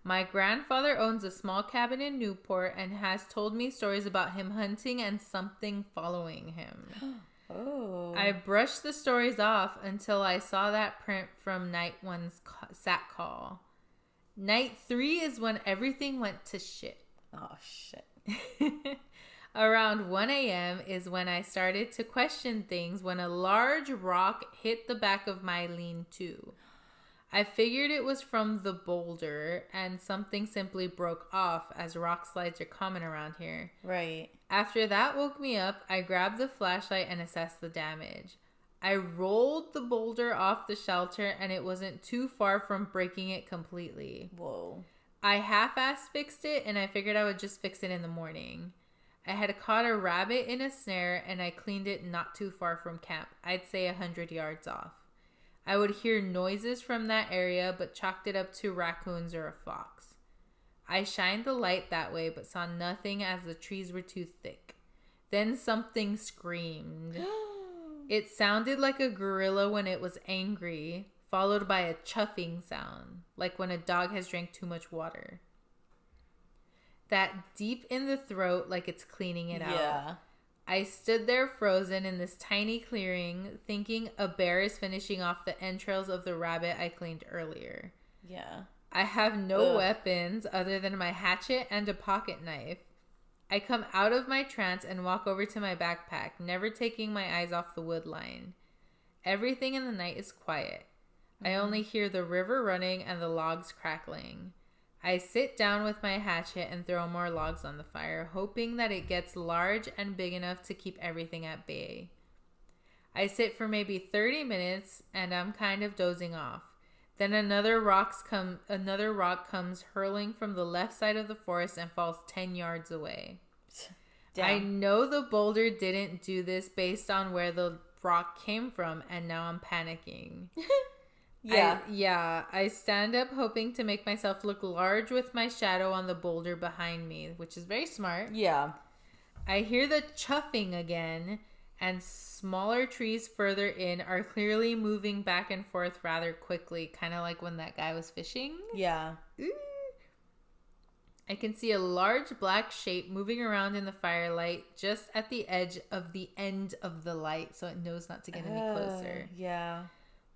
My grandfather owns a small cabin in Newport and has told me stories about him hunting and something following him. Oh. I brushed the stories off until I saw that print from night 1's sat call. Night 3 is when everything went to shit. Oh, shit. Around 1 a.m. is when I started to question things when a large rock hit the back of my lean-to. I figured it was from the boulder and something simply broke off, as rock slides are common around here. Right. After that woke me up, I grabbed the flashlight and assessed the damage. I rolled the boulder off the shelter and it wasn't too far from breaking it completely. Whoa. I half-assed fixed it and I figured I would just fix it in the morning. I had caught a rabbit in a snare and I cleaned it not too far from camp. I'd say 100 yards off. I would hear noises from that area, but chalked it up to raccoons or a fox. I shined the light that way, but saw nothing as the trees were too thick. Then something screamed. It sounded like a gorilla when it was angry, followed by a chuffing sound, like when a dog has drank too much water. That deep in the throat, like it's cleaning it out. Yeah. I stood there frozen in this tiny clearing, thinking a bear is finishing off the entrails of the rabbit I cleaned earlier. Yeah. I have no weapons other than my hatchet and a pocket knife. I come out of my trance and walk over to my backpack, never taking my eyes off the wood line. Everything in the night is quiet. I only hear the river running and the logs crackling. I sit down with my hatchet and throw more logs on the fire, hoping that it gets large and big enough to keep everything at bay. I sit for maybe 30 minutes and I'm kind of dozing off. Then another rock comes hurling from the left side of the forest and falls 10 yards away. Damn. I know the boulder didn't do this based on where the rock came from, and now I'm panicking. I stand up hoping to make myself look large with my shadow on the boulder behind me, which is very smart. Yeah. I hear the chuffing again, and smaller trees further in are clearly moving back and forth rather quickly, kind of like when that guy was fishing. Yeah. Ooh. I can see a large black shape moving around in the firelight just at the edge of the end of the light, so it knows not to get any closer. Yeah.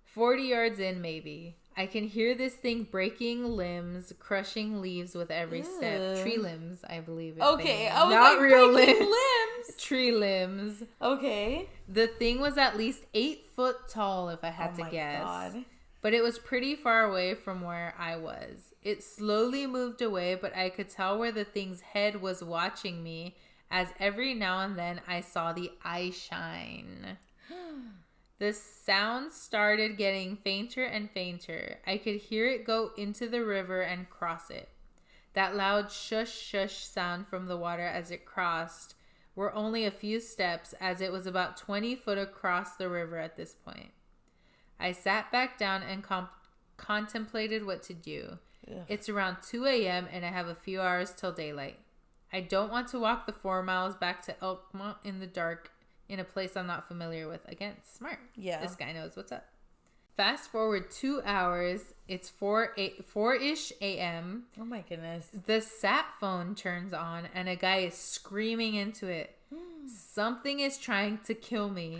40 yards in, maybe. I can hear this thing breaking limbs, crushing leaves with every step. Tree limbs, I believe. Okay, I was not like, real limbs. Tree limbs. Okay. The thing was at least 8 foot tall, if I had to guess. God. But it was pretty far away from where I was. It slowly moved away, but I could tell where the thing's head was watching me, as every now and then I saw the eye shine. The sound started getting fainter and fainter. I could hear it go into the river and cross it. That loud shush shush sound from the water as it crossed were only a few steps, as it was about 20 foot across the river at this point. I sat back down and contemplated what to do. Ugh. It's around 2 a.m. and I have a few hours till daylight. I don't want to walk the 4 miles back to Elkmont in the dark in a place I'm not familiar with. Again, smart. Yeah. This guy knows what's up. Fast forward 2 hours. It's 4-ish a.m. Oh my goodness. The sat phone turns on and a guy is screaming into it. Something is trying to kill me.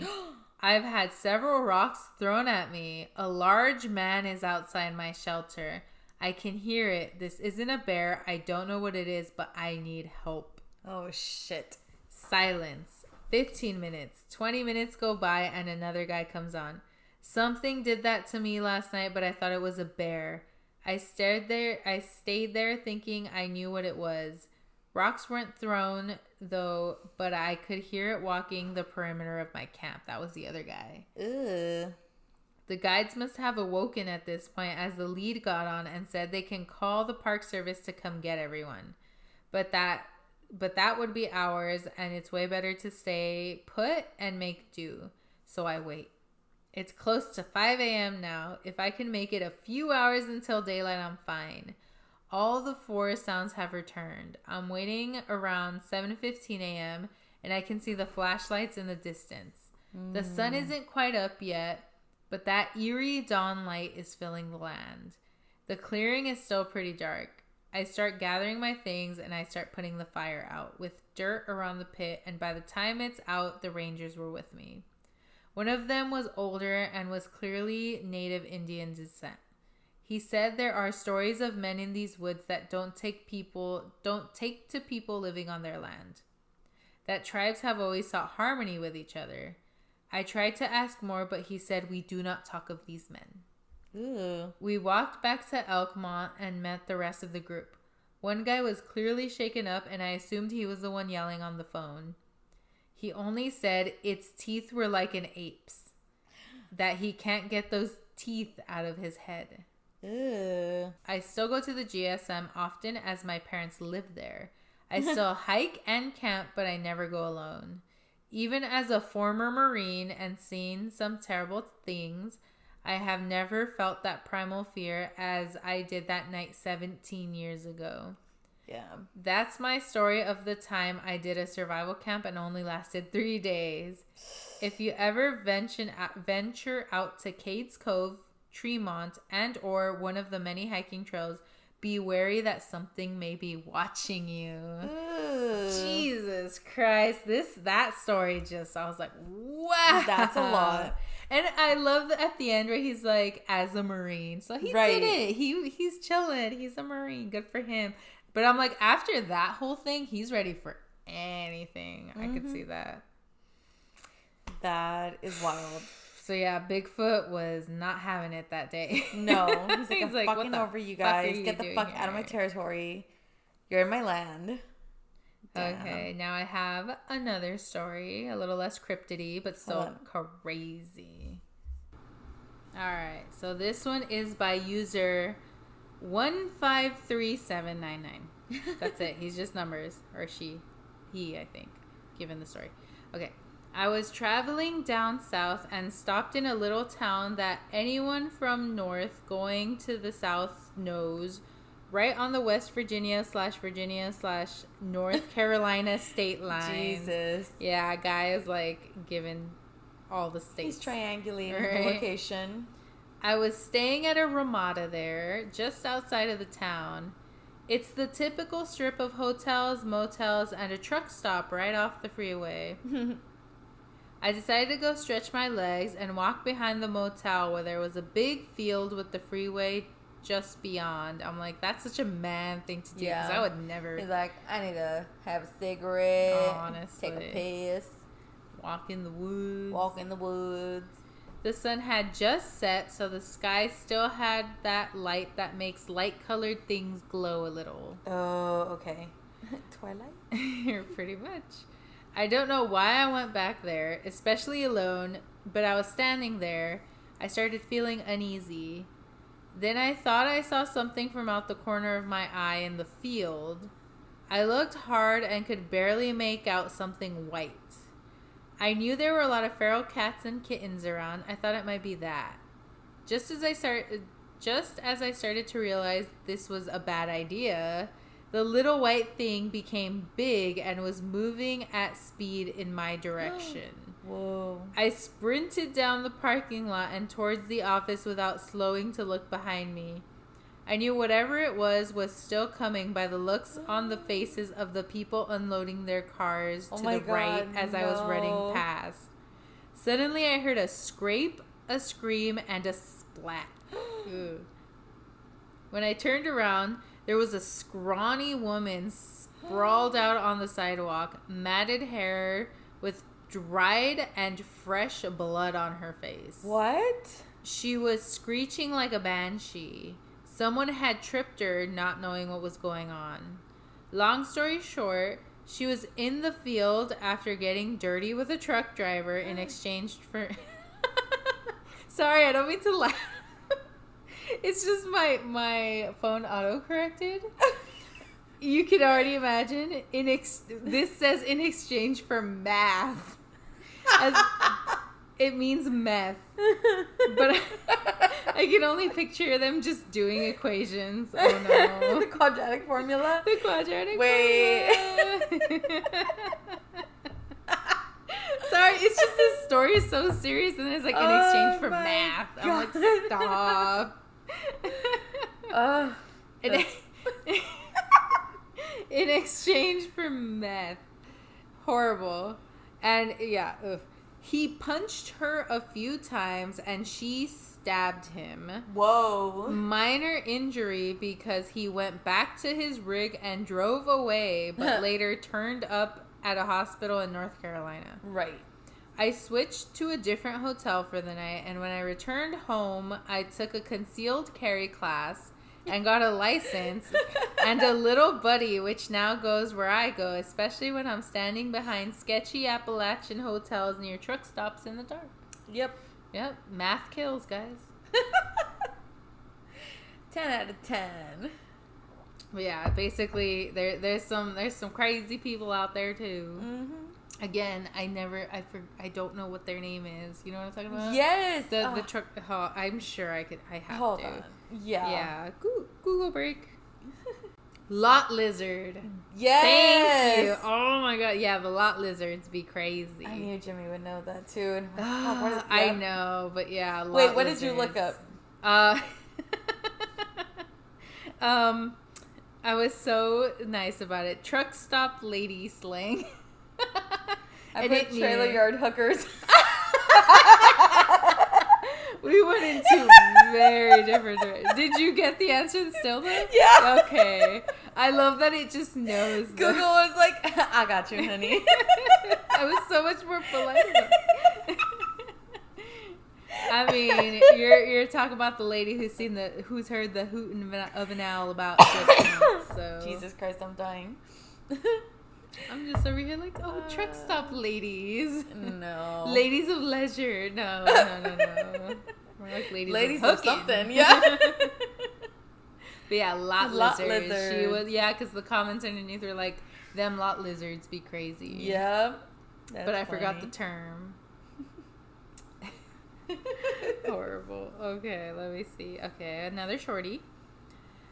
I've had several rocks thrown at me. A large man is outside my shelter. I can hear it. This isn't a bear. I don't know what it is, but I need help. Oh, shit. Silence. 15 minutes. 20 minutes go by and another guy comes on. Something did that to me last night, but I thought it was a bear. I stayed there thinking I knew what it was. Rocks weren't thrown, though, but I could hear it walking the perimeter of my camp. That was the other guy. Ugh. The guides must have awoken at this point, as the lead got on and said they can call the park service to come get everyone. But that would be hours, and it's way better to stay put and make do. So I wait. It's close to 5 a.m. now. If I can make it a few hours until daylight, I'm fine. All the forest sounds have returned. I'm waiting around 7:15 a.m. and I can see the flashlights in the distance. The sun isn't quite up yet, but that eerie dawn light is filling the land. The clearing is still pretty dark. I start gathering my things and I start putting the fire out with dirt around the pit, and by the time it's out, the rangers were with me. One of them was older and was clearly native Indian descent. He said there are stories of men in these woods that don't take to people living on their land. That tribes have always sought harmony with each other. I tried to ask more, but he said we do not talk of these men. Ooh. We walked back to Elkmont and met the rest of the group. One guy was clearly shaken up, and I assumed he was the one yelling on the phone. He only said its teeth were like an ape's, that he can't get those teeth out of his head. Ew. I still go to the GSM often, as my parents live there. I still hike and camp, but I never go alone. Even as a former Marine and seen some terrible things, I have never felt that primal fear as I did that night 17 years ago. Yeah. That's my story of the time I did a survival camp and only lasted 3 days. If you ever venture out to Cades Cove, Tremont, and or one of the many hiking trails, be wary that something may be watching you. Ooh. Jesus Jesus Christ. That story I was like, wow. That's a lot. And I love at the end where he's like, as a Marine. So he did it. He's chilling. He's a Marine. Good for him. But I'm like, after that whole thing, he's ready for anything. I could see that. That is wild. So yeah, Bigfoot was not having it that day. No. He's like, I'm like, fucking over you guys. Get the fuck out of my here? territory. You're in my land. Damn. Okay, now I have another story, a little less cryptidy, but still crazy. Alright, so this one is by user 153799. That's it. He's just numbers. Or he, I think, given the story. Okay. I was traveling down south and stopped in a little town that anyone from north going to the south knows, right on the West Virginia / North Carolina state line. Jesus. Yeah, guy is like giving all the states. He's triangulating the location. I was staying at a Ramada there, just outside of the town. It's the typical strip of hotels, motels, and a truck stop right off the freeway. I decided to go stretch my legs and walk behind the motel where there was a big field with the freeway just beyond. I'm like, that's such a man thing to do, because I would never. He's like, I need to have a cigarette, honestly, take a piss, walk in the woods. The sun had just set, so the sky still had that light that makes light-colored things glow a little. Oh, okay. Twilight? Pretty much. I don't know why I went back there, especially alone, but I was standing there. I started feeling uneasy. Then I thought I saw something from out the corner of my eye in the field. I looked hard and could barely make out something white. I knew there were a lot of feral cats and kittens around. I thought it might be that. Just as I started to realize this was a bad idea, the little white thing became big and was moving at speed in my direction. Whoa. I sprinted down the parking lot and towards the office without slowing to look behind me. I knew whatever it was still coming by the looks on the faces of the people unloading their cars to the right as I was running past. Suddenly I heard a scrape, a scream, and a splat. When I turned around, there was a scrawny woman sprawled out on the sidewalk, matted hair with dried and fresh blood on her face. What? She was screeching like a banshee. Someone had tripped her, not knowing what was going on. Long story short, she was in the field after getting dirty with a truck driver in exchange for... Sorry, I don't mean to laugh. It's just my phone auto-corrected. You can already imagine. This says in exchange for math. It means meth. But I can only picture them just doing equations. Oh no. The quadratic formula? The quadratic formula. Sorry, it's just this story is so serious and it's like in exchange for math. God. I'm like, stop. In exchange for meth. Horrible. And yeah, ugh. He punched her a few times and she stabbed him. Whoa. Minor injury because he went back to his rig and drove away, but later turned up at a hospital in North Carolina. Right. I switched to a different hotel for the night, and when I returned home, I took a concealed carry class and got a license and a little buddy, which now goes where I go, especially when I'm standing behind sketchy Appalachian hotels near truck stops in the dark. Yep. Math kills, guys. 10 out of 10. But yeah, basically, there's some crazy people out there too. Mm-hmm. Again, I don't know what their name is. You know what I'm talking about? Yes. The truck. Oh, I'm sure I have Hold to. on. Yeah. Yeah. Google break. Lot lizard. Yes. Thank you. Oh my god. Yeah, the lot lizards be crazy. I knew Jimmy would know that too. And I know, but yeah. Wait, what did you look up? I was so nice about it. Truck stop lady slang. I put trailer yard hookers. We went into very different directions. Did you get the answer still though? Yeah. Okay. I love that it just knows. Google was like, I got you, honey. I was so much more polite about it. I mean, you're talking about the lady who's heard the hooting of an owl about 6 months, so. Jesus Christ, I'm dying. I'm just over here like, oh, truck stop ladies. No. Ladies of leisure. No. We're like ladies of something, yeah. But yeah, lot lizards. She was, because the comments underneath were like, them lot lizards be crazy. Yeah. But I forgot the term. Horrible. Okay, let me see. Okay, another shorty.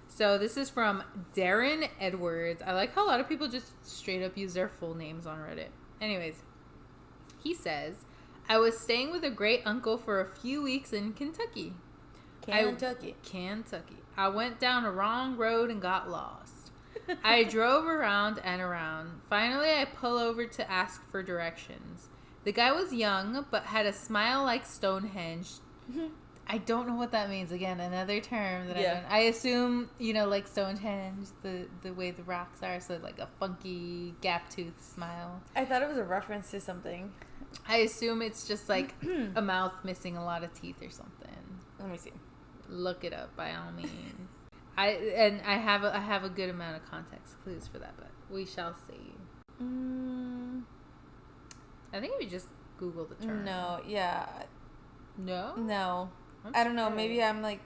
So this is from Darren Edwards. I like how a lot of people just straight up use their full names on Reddit. Anyways, he says, I was staying with a great uncle for a few weeks in Kentucky. Kentucky. I went down a wrong road and got lost. I drove around and around. Finally, I pull over to ask for directions. The guy was young, but had a smile like Stonehenge. I don't know what that means. Again, another term that I assume, like Stonehenge, the way the rocks are, so like a funky gap-toothed smile. I thought it was a reference to something. I assume it's just like a mouth missing a lot of teeth or something. Let me see. Look it up by all means. I have a good amount of context clues for that, but we shall see. I think if you just Google the term. No, yeah. No? I don't know. Maybe I'm like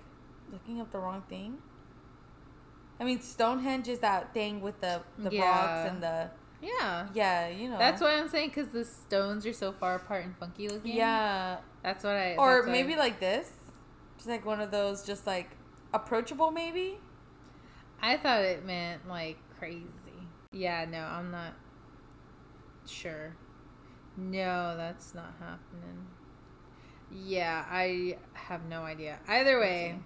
looking up the wrong thing. I mean, Stonehenge is that thing with the rocks and the... Yeah. Yeah, That's why I'm saying, because the stones are so far apart and funky looking. Yeah. That's what I... Or maybe like this. Just like one of those, just like approachable maybe. I thought it meant like crazy. Yeah, no, I'm not sure. No, that's not happening. Yeah, I have no idea. Either way.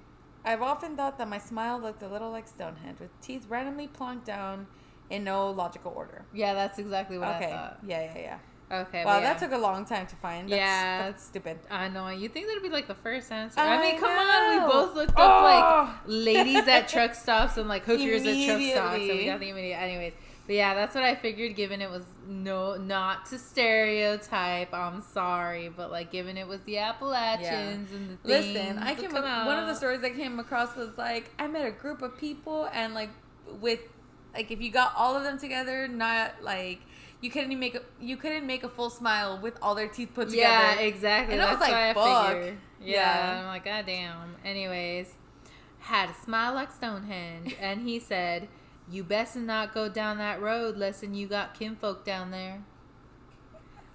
I've often thought that my smile looked a little like Stonehenge, with teeth randomly plonked down in no logical order. Yeah, that's exactly what I thought. Yeah. Okay. Wow, that took a long time to find. That's stupid. I know. You think that'd be like the first answer? I mean, come on. We both looked up like ladies at truck stops and like hookers at truck stops, and we got the immediate. Anyways, but yeah, that's what I figured. Given it was not to stereotype. I'm sorry, but like given it was the Appalachians and the things. Listen, one of the stories I came across was like I met a group of people and like with like if you got all of them together, not like. You couldn't make a full smile with all their teeth put together. Yeah, exactly. And that's I was like, fuck. Figured. Yeah, I'm like, god damn. Anyways, had a smile like Stonehenge, and he said, "You best not go down that road, lesson you got kinfolk down there."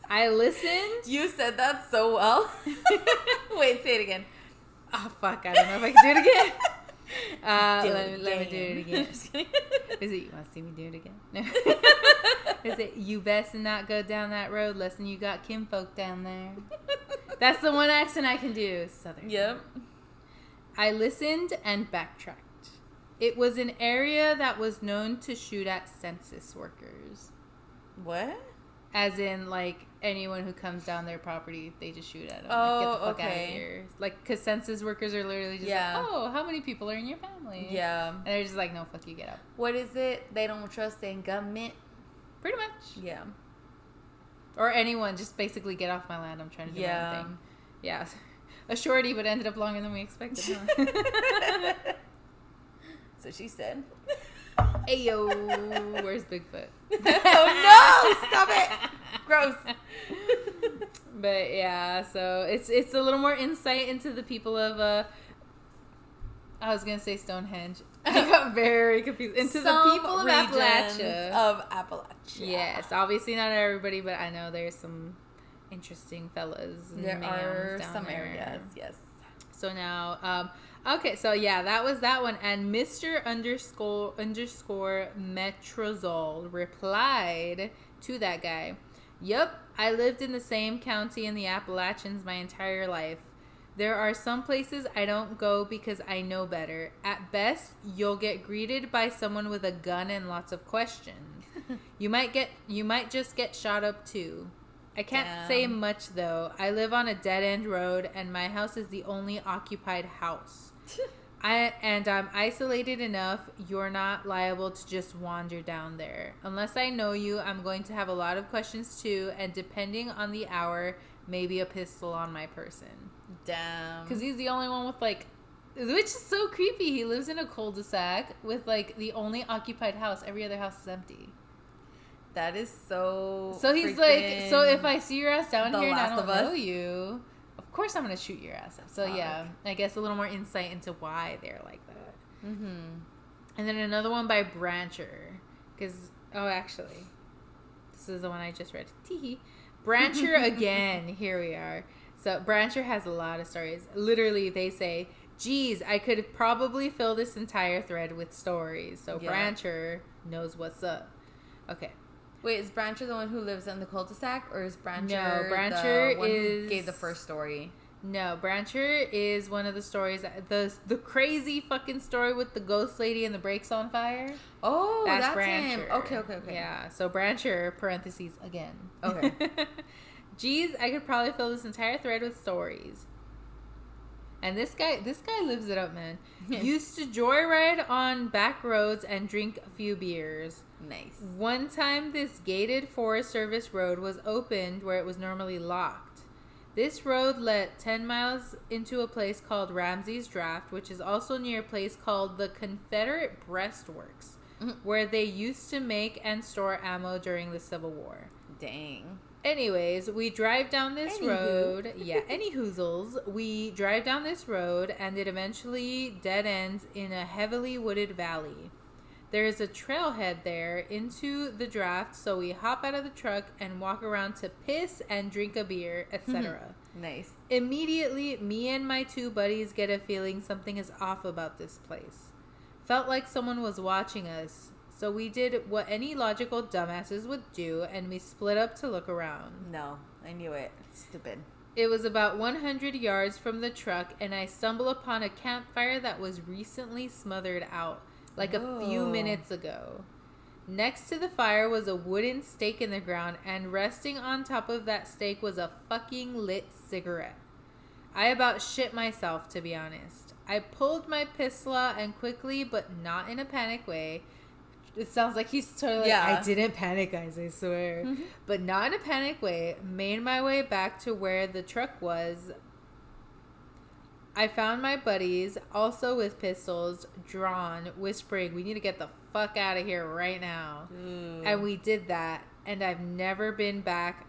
I listened. You said that so well. Wait, say it again. Oh fuck! I don't know if I can do it again. Let me do it again. Is it you want to see me do it again? No. Is it you best not go down that road, lesson you got kinfolk down there? That's the one accent I can do. Southern. Yep. I listened and backtracked. It was an area that was known to shoot at census workers. What? As in, like, anyone who comes down their property, they just shoot at them. Oh, like, get the fuck okay. out of here. Like, because census workers are literally just like, oh, how many people are in your family? Yeah. And they're just like, no, fuck you, get out. What is it? They don't trust in government? Pretty much. Yeah. Or anyone, just basically get off my land. I'm trying to do my own thing. Yeah. A shorty, but ended up longer than we expected, huh? So she said. Ayo, where's Bigfoot? Oh no! Stop it! Gross. But yeah, so it's a little more insight into the people of I was gonna say Stonehenge. I got very confused. Into the people of Appalachia. Yes, obviously not everybody, but I know there's some interesting fellas. And there are down some there. areas. Yes. So now, okay, so yeah, that was that one. And Mr. __ Metrozol replied to that guy, "Yup, I lived in the same county in the Appalachians my entire life. There are some places I don't go because I know better. At best, you'll get greeted by someone with a gun and lots of questions. You might just get shot up too. I can't say much, though. I live on a dead-end road, and my house is the only occupied house. I'm isolated enough, you're not liable to just wander down there. Unless I know you, I'm going to have a lot of questions, too, and depending on the hour, maybe a pistol on my person. Damn. Because he's the only one with, like... Which is so creepy. He lives in a cul-de-sac with, like, the only occupied house. Every other house is empty. That is so... So he's like, so if I see your ass down here and I don't know you, of course I'm going to shoot your ass up. So, yeah, I guess a little more insight into why they're like that. Mm-hmm. And then another one by Brancher. Because, actually, this is the one I just read. Teehee. Brancher again. Here we are. So Brancher has a lot of stories. Literally, they say... Geez, I could probably fill this entire thread with stories. So Brancher knows what's up. Okay. Wait, is Brancher the one who lives in the cul-de-sac? Or is Brancher, the one who gave the first story? No, Brancher is one of the stories. The crazy fucking story with the ghost lady and the brakes on fire. Oh, that's Brancher. Him. Okay. Yeah, so Brancher, parentheses, again. Okay. Geez, I could probably fill this entire thread with stories. And this guy lives it up, man. Used to joyride on back roads and drink a few beers. Nice. One time, this gated Forest Service road was opened where it was normally locked. This road led 10 miles into a place called Ramsey's Draft, which is also near a place called the Confederate Breastworks, where they used to make and store ammo during the Civil War. Dang. Anyways, we drive down this road. Yeah, any hoozles. We drive down this road, and it eventually dead ends in a heavily wooded valley. There is a trailhead there into the draft, so we hop out of the truck and walk around to piss and drink a beer, etc. Nice. Immediately, me and my two buddies get a feeling something is off about this place. Felt like someone was watching us. So we did what any logical dumbasses would do, and we split up to look around. No, I knew it. Stupid. It was about 100 yards from the truck, and I stumble upon a campfire that was recently smothered out, like a few minutes ago. Next to the fire was a wooden stake in the ground, and resting on top of that stake was a fucking lit cigarette. I about shit myself, to be honest. I pulled my pistol out and quickly, but not in a panic way... It sounds like he's totally I didn't panic, guys, I swear. Mm-hmm. But not in a panic way. Made my way back to where the truck was. I found my buddies, also with pistols, drawn, whispering, we need to get the fuck out of here right now. Ooh. And we did that. And I've never been back.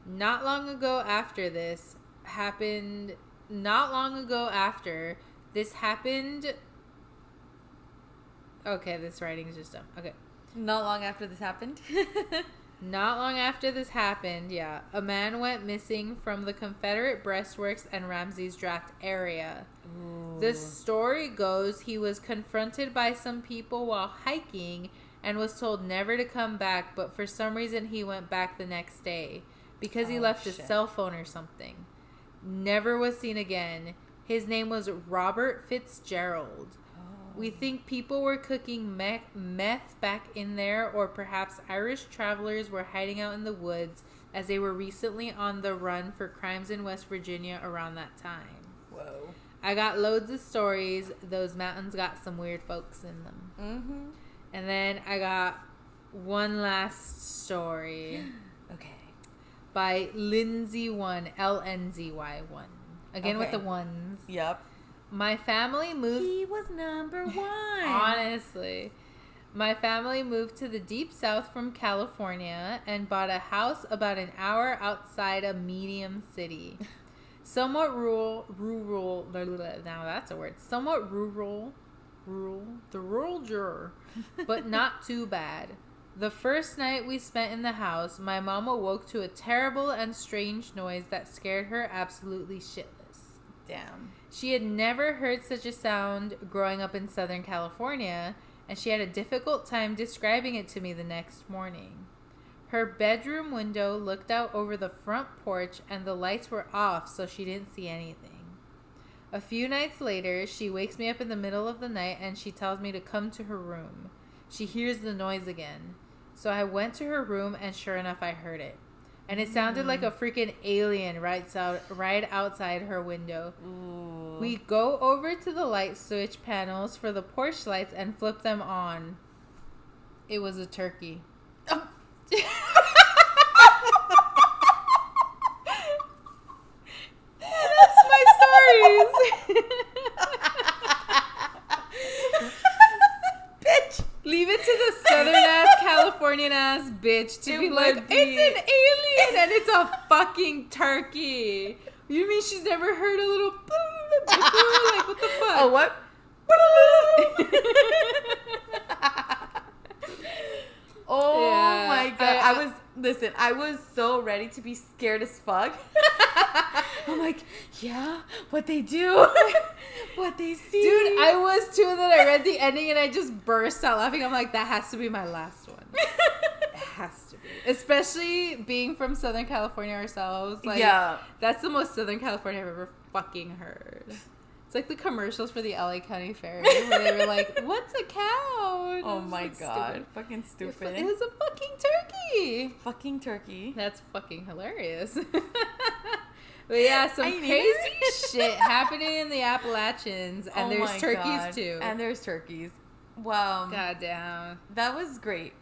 Not long ago after this happened... Okay, this writing is just dumb. Okay. Not long after this happened? Not long after this happened, yeah. A man went missing from the Confederate Breastworks and Ramsey's Draft area. Ooh. The story goes he was confronted by some people while hiking and was told never to come back, but for some reason he went back the next day because he left his cell phone or something. Never was seen again. His name was Robert Fitzgerald. We think people were cooking meth back in there, or perhaps Irish travelers were hiding out in the woods as they were recently on the run for crimes in West Virginia around that time. Whoa. I got loads of stories. Those mountains got some weird folks in them. Mm-hmm. And then I got one last story. Okay. By Lindsay1, LNZY1. Again with the ones. Yep. My family moved... He was number one. Honestly. My family moved to the deep south from California and bought a house about an hour outside a medium city. Somewhat rural, now that's a word. Somewhat rural, the rural juror, but not too bad. The first night we spent in the house, my mom awoke to a terrible and strange noise that scared her absolutely shitless. Damn. She had never heard such a sound growing up in Southern California, and she had a difficult time describing it to me the next morning. Her bedroom window looked out over the front porch, and the lights were off, so she didn't see anything. A few nights later, she wakes me up in the middle of the night, and she tells me to come to her room. She hears the noise again. So I went to her room, and sure enough, I heard it. And it sounded like a freaking alien right outside her window. Ooh. We go over to the light switch panels for the porch lights and flip them on. It was a turkey. Oh. That's my stories. Bitch. Leave it to the southern ass Californian ass bitch to be like, it's an alien and it's a fucking turkey. You mean she's never heard a little before? Like, what the fuck? Oh, what? Oh yeah. My god. I was so ready to be scared as fuck. I'm like, yeah, what they do, what they see. Dude, I was too, and then I read the ending and I just burst out laughing. I'm like, that has to be my last one. It has to be. Especially being from Southern California ourselves. Like, yeah. That's the most Southern California I've ever fucking heard. It's like the commercials for the LA County Fair where they were like, what's a cow? Oh my god. Stupid. Fucking stupid. It was a fucking turkey. Fucking turkey. That's fucking hilarious. But yeah, some crazy shit happening in the Appalachians. And there's turkeys too. And there's turkeys. Wow. Goddamn. That was great.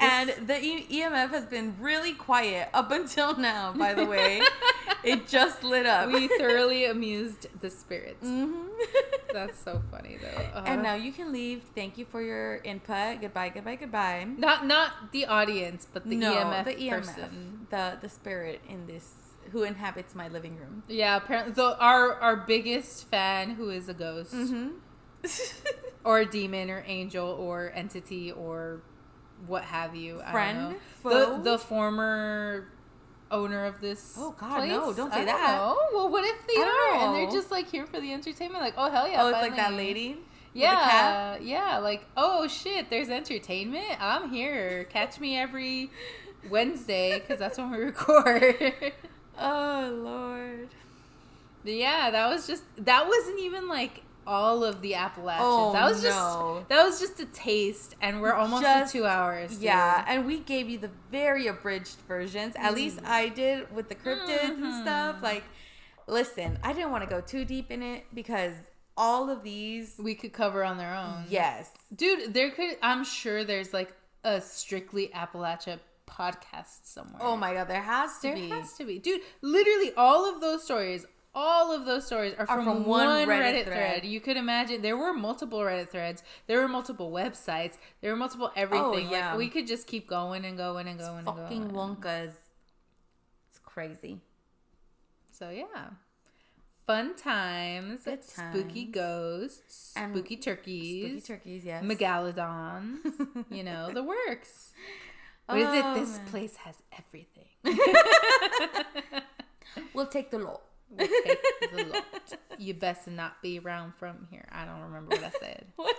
And the EMF has been really quiet up until now, by the way. It just lit up. We thoroughly amused the spirits. Mm-hmm. That's so funny, though. And now you can leave. Thank you for your input. Goodbye, goodbye, goodbye. Not the audience, but the EMF person. The spirit in this, who inhabits my living room. Yeah, apparently. Our biggest fan, who is a ghost. Mm-hmm. Or a demon or angel or entity or what have you. Friend? I don't know. Foe? The former owner of this place? No, don't say that. Well, what if they are and they're just like here for the entertainment? Like, oh hell yeah. Oh, it's finally. Like that lady? Yeah. Yeah, like, oh shit, there's entertainment? I'm here. Catch me every Wednesday because that's when we record. Oh Lord. But yeah, that wasn't even like all of the Appalachians. Oh, that was just a taste, and we're almost at 2 hours. Dude. Yeah, and we gave you the very abridged versions. At least I did with the cryptids and stuff. Like, listen, I didn't want to go too deep in it because all of these we could cover on their own. Yes, dude. I'm sure there's like a strictly Appalachia podcast somewhere. Oh my god, there has to be. Dude, literally all of those stories are from one Reddit thread. You could imagine there were multiple Reddit threads. There were multiple websites. There were multiple everything. Oh, yeah. Like, we could just keep going and going and going and going. Fucking Wonkas. It's crazy. So, yeah. Fun times. Good times. Spooky ghosts. And spooky turkeys. Spooky turkeys, yes. MacLeodons. You know, the works. What is it? This place has everything. We'll take the lot. We'll take the lot. You best not be around from here. I don't remember what I said. What?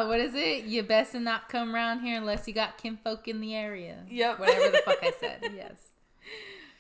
What is it? You best not come around here unless you got kinfolk in the area. Yep. Whatever the fuck I said. Yes.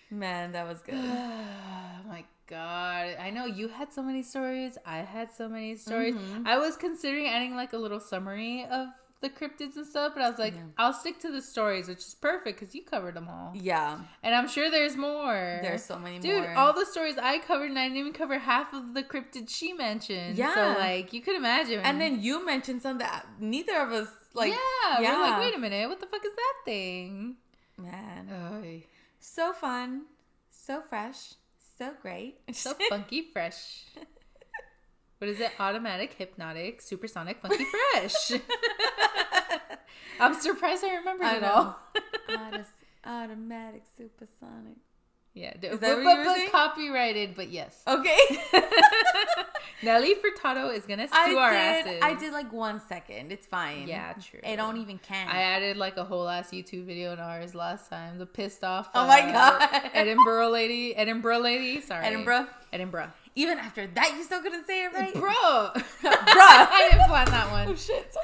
Man, that was good. Oh my god. I know you had so many stories. I had so many stories. Mm-hmm. I was considering adding like a little summary of the cryptids and stuff, but I was like, I'll stick to the stories, which is perfect because you covered them all. Yeah. And I'm sure there's more. There's so many more. Dude, all the stories I covered, and I didn't even cover half of the cryptids she mentioned. Yeah. So, like, you could imagine. And then you mentioned some that neither of us, like... Yeah. We're like, wait a minute, what the fuck is that thing? Man. Oy. So fun. So fresh. So great. So funky fresh. What is it? Automatic, hypnotic, supersonic, funky fresh. I'm surprised I remembered it all. Automatic, supersonic. Yeah, but copyrighted, but yes. Okay. Nelly Furtado is gonna sue our asses. I did like 1 second. It's fine. Yeah, true. It don't even count. I added like a whole ass YouTube video in ours last time. The pissed off. Oh my god. Edinburgh lady. Sorry. Edinburgh. Even after that, you still couldn't say it right, bro. I didn't plan that one. Oh shit.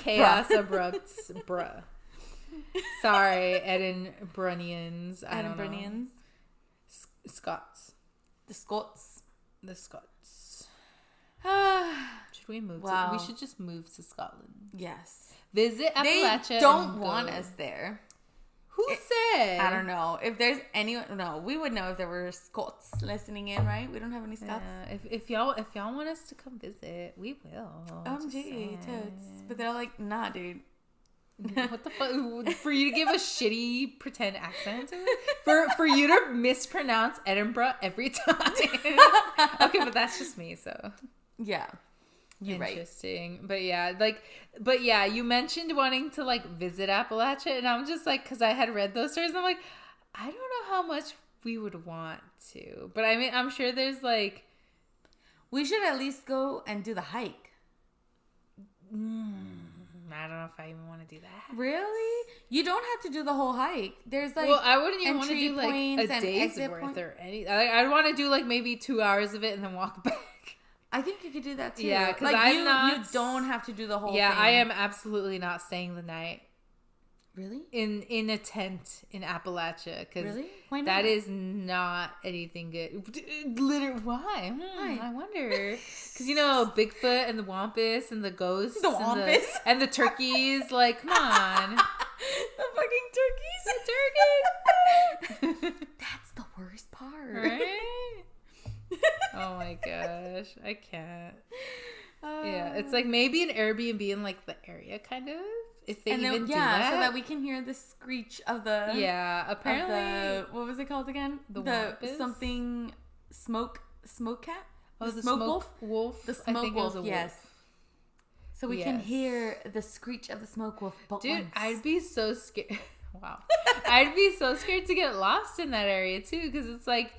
Chaos abrupts, bruh. Sorry, Edinburghians. Edinburghians. Scots. The Scots. The Scots. should we move wow. to? We should just move to Scotland. Yes. Visit Appalachia. They don't want us there. Who said? I don't know. If there's anyone, no, we would know if there were Scots listening in, right? We don't have any Scots. Yeah, if y'all want us to come visit, we will. OMG, totes. But they're like, nah, dude. What the fuck? For you to give a shitty pretend accent to it? For you to mispronounce Edinburgh every time. Okay, but that's just me, so. Yeah. You're interesting. Right. But yeah, you mentioned wanting to like visit Appalachia, and I'm just like, because I had read those stories, and I'm like, I don't know how much we would want to, but I mean, I'm sure there's like, we should at least go and do the hike. I don't know if I even want to do that. Really? You don't have to do the whole hike. There's like, well, I wouldn't even want to do like a day's worth or anything. I'd want to do like maybe 2 hours of it and then walk back. I think you could do that too. Yeah, because like you don't have to do the whole thing. Yeah, I am absolutely not staying the night. Really? In a tent in Appalachia. Because really? Why not? That is not anything good. Literally, why? I wonder. Because, Bigfoot and the wampus and the ghosts. The wampus? And the turkeys. Like, come on. The fucking turkeys. The turkeys. That's the worst part. Right? Oh my gosh. I can't. Yeah, it's like maybe an Airbnb in like the area, kind of. If they even do that. So that we can hear the screech of the... Yeah, apparently... what was it called again? The something... Smoke cat? Oh, the smoke wolf? The smoke wolf, yes. So we can hear the screech of the smoke wolf, but dude, once. I'd be so scared. Wow. I'd be so scared to get lost in that area, too, because it's like...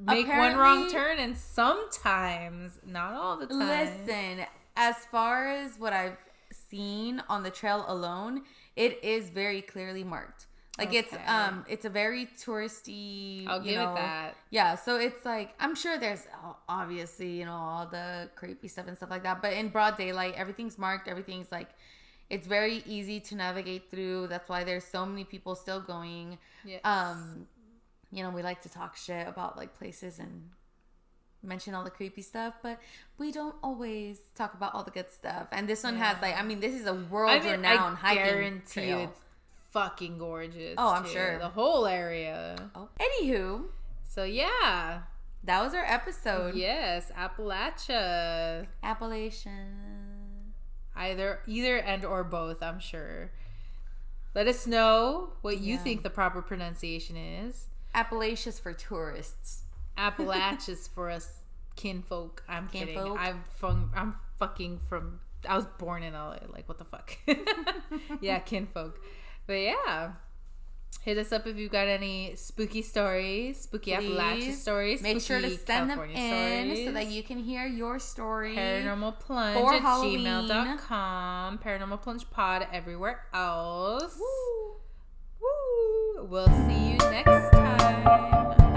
Make one wrong turn, and sometimes, not all the time. Listen, as far as what I've seen on the trail alone, it is very clearly marked. Like it's a very touristy. I'll give it that. Yeah, so it's like I'm sure there's obviously all the creepy stuff and stuff like that, but in broad daylight, everything's marked. Everything's like it's very easy to navigate through. That's why there's so many people still going. Yes. We like to talk shit about like places and mention all the creepy stuff, but we don't always talk about all the good stuff. And this one has this is a world-renowned hiking trail. It's fucking gorgeous. Oh, I'm sure. The whole area. Oh, anywho. So yeah. That was our episode. Yes, Appalachia. Appalachian. Either and or both, I'm sure. Let us know what you think the proper pronunciation is. Appalachia's for tourists. Appalachia's for us kinfolk. I'm kidding. I'm fucking from... I was born in LA. Like, what the fuck? Yeah, kinfolk. But yeah. Hit us up if you've got any spooky stories. Spooky Appalachia stories. Make sure to send California them in stories. so that you can hear your story. Paranormal Plunge at gmail.com. Paranormal Plunge Pod everywhere else. Woo! Woo! We'll see you next time.